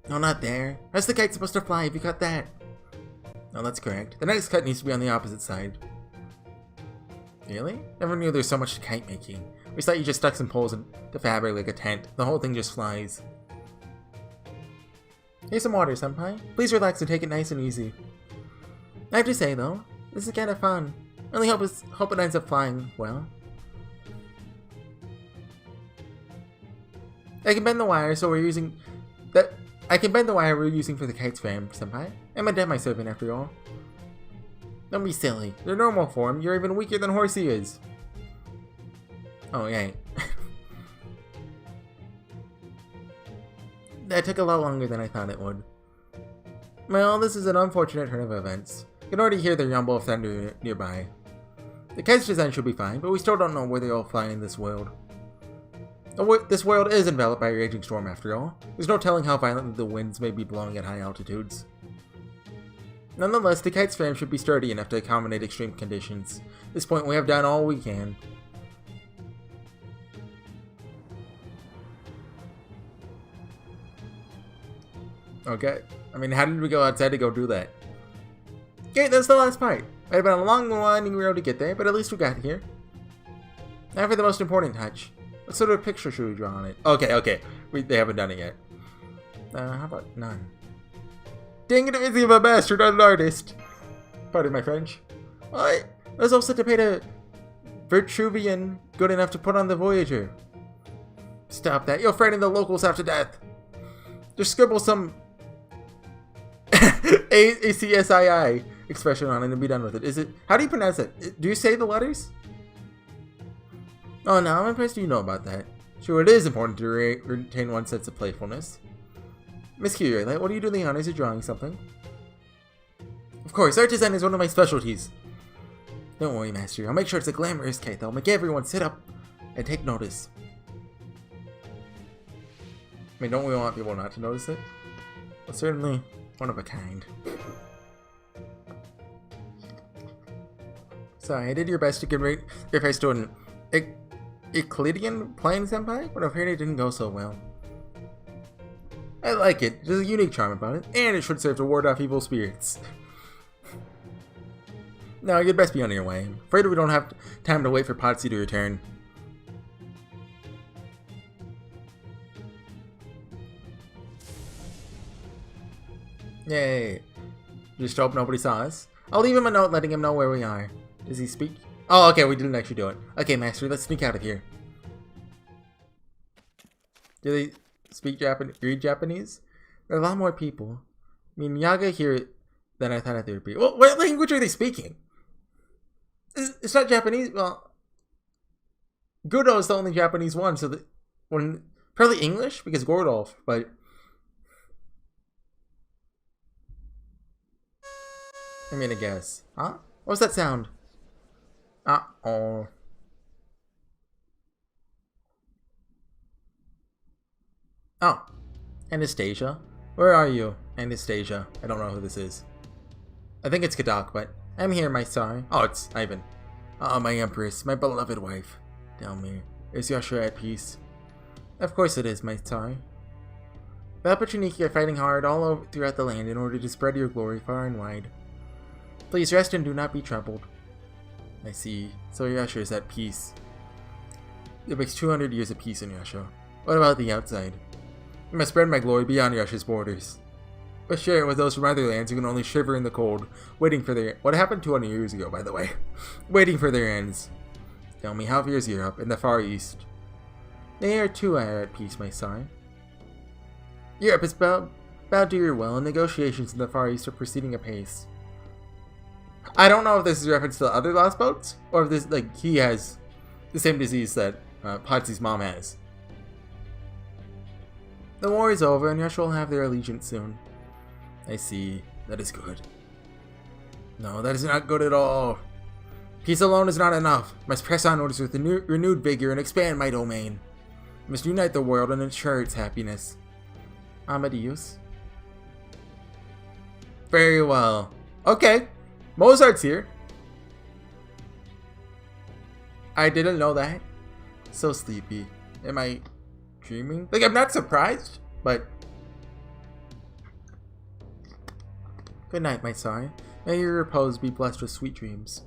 No, not there. How's the kite supposed to fly if you cut that? No, that's correct. The next cut needs to be on the opposite side. Really? Never knew there's so much to kite making. We thought you just stuck some poles into fabric like a tent. The whole thing just flies. Here's some water, Senpai. Please relax and take it nice and easy. I have to say, though, this is kind of fun. I only hope it ends up flying well. I can bend the wire, so we're using that. I can bend the wire we're using for the kite's frame, Senpai. I'm a demi-servant after all. Don't be silly. Your normal form, you're even weaker than Horsey is. Oh, yeah. That took a lot longer than I thought it would. Well, this is an unfortunate turn of events. You can already hear the rumble of thunder nearby. The kite's design should be fine, but we still don't know where they'll fly in this world. This world is enveloped by a raging storm after all. There's no telling how violently the winds may be blowing at high altitudes. Nonetheless, the kite's frame should be sturdy enough to accommodate extreme conditions. At this point, we have done all we can. Okay. I mean, how did we go outside to go do that? Okay, that's the last part. Might have been a long, winding road to get there, but at least we got here. Now for the most important touch. What sort of picture should we draw on it? Okay. They haven't done it yet. How about none? Dang it, I'm a bastard, not an artist. Pardon my French. What? I was all set to paint a Vitruvian good enough to put on the Voyager. Stop that. You'll frighten the locals half to death. Just scribble some ACSII expression on it and be done with it. Is it? How do you pronounce it? Do you say the letters? Oh no, I'm impressed you know about that. Sure, it is important to retain one's sense of playfulness. Miss Curie, what do you do the honors of drawing something? Of course, art design is one of my specialties. Don't worry, Master. I'll make sure it's a glamorous kite that'll make everyone sit up and take notice. I mean, don't we want people not to notice it? Well, certainly one of a kind. Sorry, I did your best to convert your face to an Euclidean plane, Senpai, but apparently it didn't go so well. I like it. There's a unique charm about it, and it should serve to ward off evil spirits. Now, you'd best be on your way. I'm afraid we don't have time to wait for Potsy to return. Yay. Just hope nobody saw us. I'll leave him a note letting him know where we are. Does he speak? Oh, okay, we didn't actually do it. Okay, Master, let's sneak out of here. Do they speak read Japanese? There are a lot more people. I mean, Yaga here than I thought there would be. Well, what language are they speaking? It's not Japanese. Well, Gudo is the only Japanese one, so probably English because Gordolf, but I mean, I guess. Huh? What's that sound? Uh-oh. Oh. Anastasia? Where are you, Anastasia? I don't know who this is. I think it's Kadok, but I'm here, my star. Oh, it's Ivan. Oh, my empress, my beloved wife. Tell me, is Yasha at peace? Of course it is, my star. The Opportuniki are fighting hard all over throughout the land in order to spread your glory far and wide. Please rest and do not be troubled. I see. So Yasha is at peace. It makes 200 years of peace in Yasha. What about the outside? I must spread my glory beyond Russia's borders. But share it with those from other lands who can only shiver in the cold, waiting for their... What happened 200 years ago, by the way? Waiting for their ends. Tell me, how fares Europe and the Far East? They are too at peace, my son. Europe is bowed to your will, and negotiations in the Far East are proceeding apace. I don't know if this is a reference to other lost boats, or if this, like, he has the same disease that Potsy's mom has. The war is over, and Russia will have their allegiance soon. I see. That is good. No, that is not good at all. Peace alone is not enough. I must press onwards with renewed vigor and expand my domain. I must unite the world and ensure its happiness. Amadeus. Very well. Okay. Mozart's here. I didn't know that. So sleepy. Am I dreaming? Like, I'm not surprised, but... Good night, my son. May your repose be blessed with sweet dreams.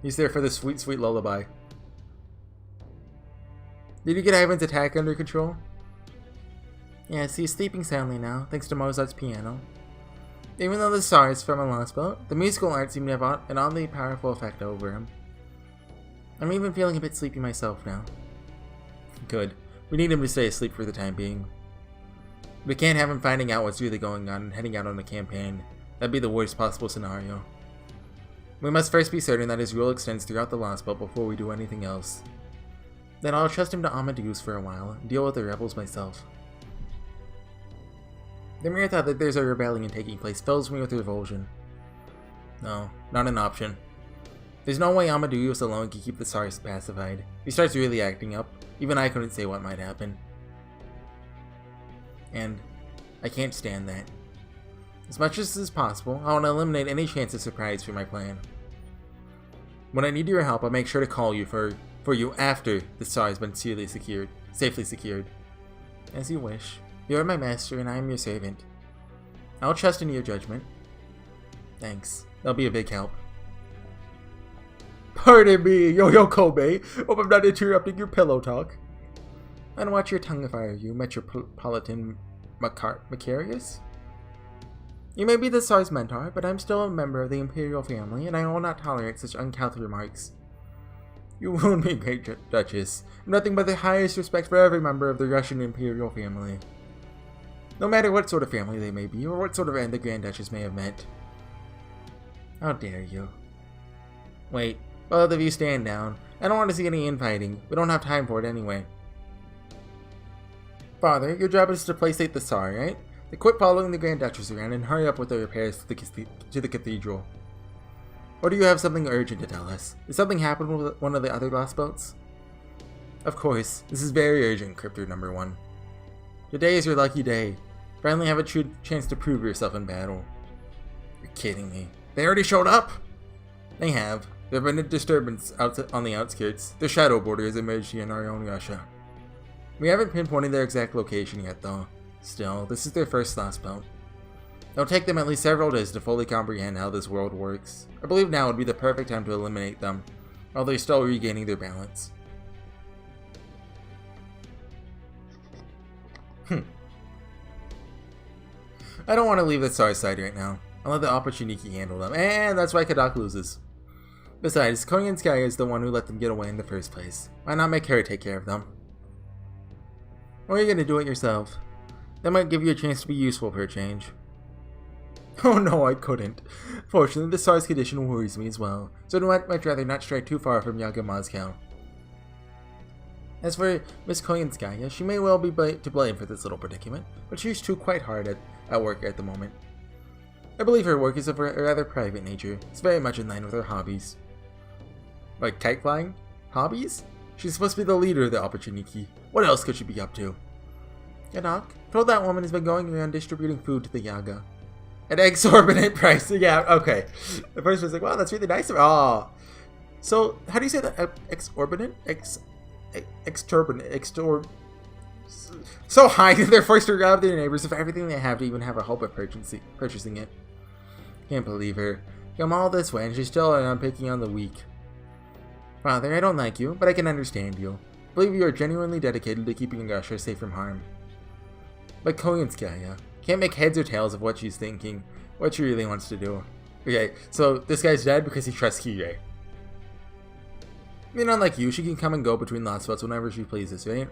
He's there for the sweet, sweet lullaby. Did you get Ivan's attack under control? Yes, he's sleeping soundly now, thanks to Mozart's piano. Even though the star is from a lost boat, the musical arts seem to have an oddly powerful effect over him. I'm even feeling a bit sleepy myself now. Good. We need him to stay asleep for the time being. We can't have him finding out what's really going on and heading out on a campaign. That'd be the worst possible scenario. We must first be certain that his rule extends throughout the Lost Belt before we do anything else. Then I'll trust him to Amadeus for a while and deal with the rebels myself. The mere thought that there's a rebellion taking place fills me with revulsion. No, not an option. There's no way Amadeus alone can keep the Tsars pacified. If he starts really acting up, even I couldn't say what might happen. And I can't stand that. As much as is possible, I want to eliminate any chance of surprise for my plan. When I need your help, I'll make sure to call you for you after the star has been safely secured. As you wish. You are my master and I am your servant. I'll trust in your judgment. Thanks. That'll be a big help. Pardon me, Yo-Yo Kobe. Hope I'm not interrupting your pillow talk. And watch your tongue fire, you Metropolitan Macarius. You may be the Tsar's mentor, but I'm still a member of the Imperial family, and I will not tolerate such uncouth remarks. You wound me, Great Duchess. Nothing but the highest respect for every member of the Russian Imperial family. No matter what sort of family they may be, or what sort of end the Grand Duchess may have meant. How dare you. Wait, both of you stand down. I don't want to see any infighting. We don't have time for it anyway. Father, your job is to placate the Tsar, right? Then quit following the Grand Duchess around and hurry up with the repairs to the cathedral. Or do you have something urgent to tell us? Did something happen with one of the other lost boats? Of course, this is very urgent, Cryptor number 1. Today is your lucky day. Finally have a true chance to prove yourself in battle. You're kidding me. They already showed up? They have. There have been a disturbance on the outskirts. The shadow border has emerged here in our own Russia. We haven't pinpointed their exact location yet, though. Still, this is their first lost boat. It'll take them at least several days to fully comprehend how this world works. I believe now would be the perfect time to eliminate them, while they're still regaining their balance. I don't want to leave the Tsar's side right now. I'll let the Opportunity handle them, and that's why Kadak loses. Besides, Koyanskaya is the one who let them get away in the first place. Why not make her take care of them? Or are you gonna do it yourself? That might give you a chance to be useful for a change. Oh no, I couldn't. Fortunately, the Tsar's condition worries me as well, so I'd much rather not stray too far from Yaga Moscow. As for Miss Koyanskaya, she may well be to blame for this little predicament, but she's too quite hard at work at the moment. I believe her work is of a rather private nature. It's very much in line with her hobbies. Like kite flying? Hobbies? She's supposed to be the leader of the Opportunity. What else could she be up to? Yadak, told that woman has been going around distributing food to the Yaga. At exorbitant price. Yeah, okay. The first was like, wow, that's really nice of her. Oh. So, how do you say that? Exorbitant? Extorbitant. So high that they're forced to rob their neighbors of everything they have to even have a hope of purchasing it. Can't believe her. Come all this way and she's still picking on the weak. Father, I don't like you, but I can understand you. believe you are genuinely dedicated to keeping Russia safe from harm. But Koyanskaya can't make heads or tails of what she's thinking, what she really wants to do. Okay, so this guy's dead because he trusts Kirei. I mean, unlike you, she can come and go between lost spots whenever she pleases, right?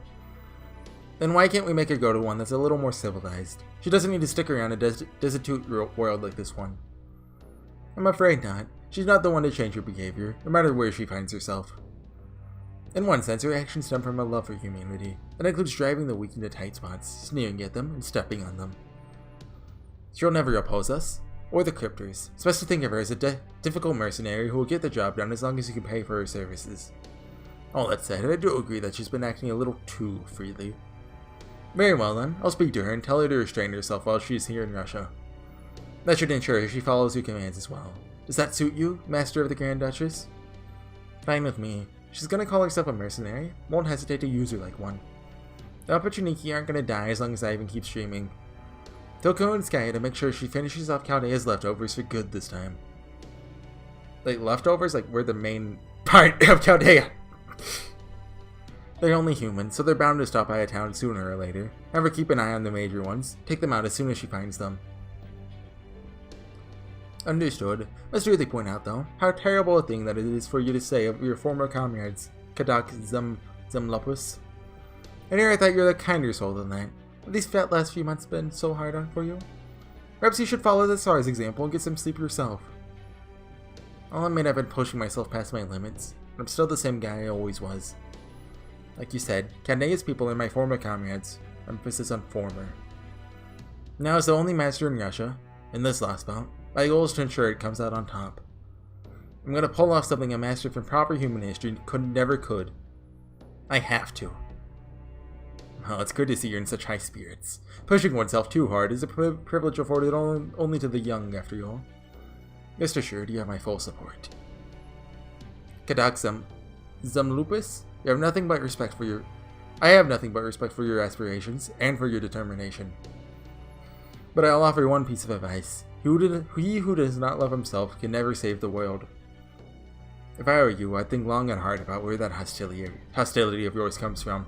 Then why can't we make her go to one that's a little more civilized? She doesn't need to stick around a destitute world like this one. I'm afraid not. She's not the one to change her behavior, no matter where she finds herself. In one sense, her actions stem from a love for humanity. That includes driving the weak into tight spots, sneering at them, and stepping on them. She'll never oppose us, or the Cryptors. It's best to think of her as a difficult mercenary who will get the job done as long as you can pay for her services. All that said, I do agree that she's been acting a little too freely. Very well then, I'll speak to her and tell her to restrain herself while she's here in Russia. That should ensure she follows your commands as well. Does that suit you, Master of the Grand Duchess? Fine with me. She's gonna call herself a mercenary. Won't hesitate to use her like one. The Opportuniki aren't gonna die as long as I even keep streaming. Tell Koyanskaya to make sure she finishes off Chaldea's leftovers for good this time. Like, leftovers? Like, we're the main part of Chaldea. They're only human, so they're bound to stop by a town sooner or later. Have her keep an eye on the major ones. Take them out as soon as she finds them. Understood. Must really point out, though, how terrible a thing that it is for you to say of your former comrades, Kadak Zemlopus. And here I thought you were a kinder soul than that. Have these last few months been so hard on for you? Perhaps you should follow the Tsar's example and get some sleep yourself. I'll admit I've been pushing myself past my limits, but I'm still the same guy I always was. Like you said, Chaldea's people are my former comrades. Emphasis on former. Now as the only master in Russia, in this last bout, my goal is to ensure it comes out on top. I'm gonna pull off something a master from proper human history never could. I have to. Well, it's good to see you're in such high spirits. Pushing oneself too hard is a privilege afforded only to the young, after all. Rest assured, you have my full support. Kadak Zemlupus, I have nothing but respect for your aspirations and for your determination. But I'll offer one piece of advice. He who does not love himself can never save the world. If I were you, I'd think long and hard about where that hostility of yours comes from.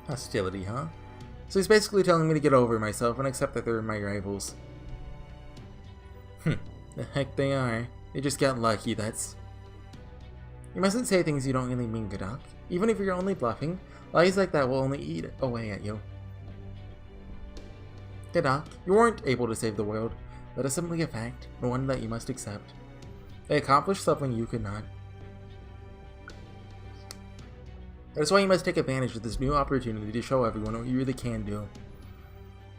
Hostility, huh? So he's basically telling me to get over myself and accept that they're my rivals. The heck they are. They just got lucky, that's... You mustn't say things you don't really mean, Gadak. Even if you're only bluffing, lies like that will only eat away at you. Gadak, you weren't able to save the world. That is simply a fact, and one that you must accept. They accomplished something you could not. That is why you must take advantage of this new opportunity to show everyone what you really can do.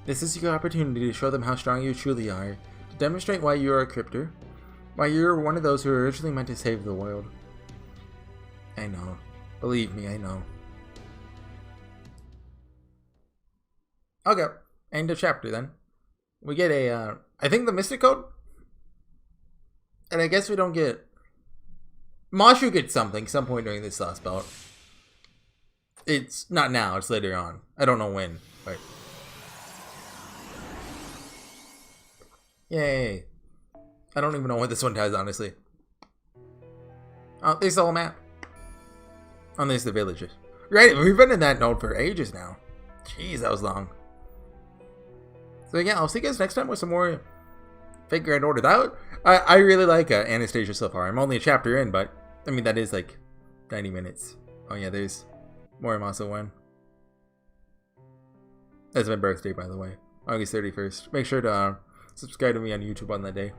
This is your opportunity to show them how strong you truly are, to demonstrate why you are a Cryptor, why you are one of those who are originally meant to save the world. I know. Believe me, I know. Okay. End of chapter then. We get a, I think the Mystic Code? And I guess we don't get... Mashu gets something some point during this last bout. It's not now, it's later on. I don't know when, but... Yay. I don't even know what this one does, honestly. Oh, there's the whole map. Oh, there's the villages. Right, we've been in that node for ages now. Jeez, that was long. So yeah, I'll see you guys next time with some more Fate Grand Order. I really like Anastasia so far. I'm only a chapter in, but I mean that is like 90 minutes. Oh yeah, there's Morimasa one. That's my birthday, by the way, August 31st. Make sure to subscribe to me on YouTube on that day.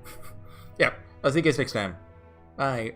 Yeah, I'll see you guys next time. Bye.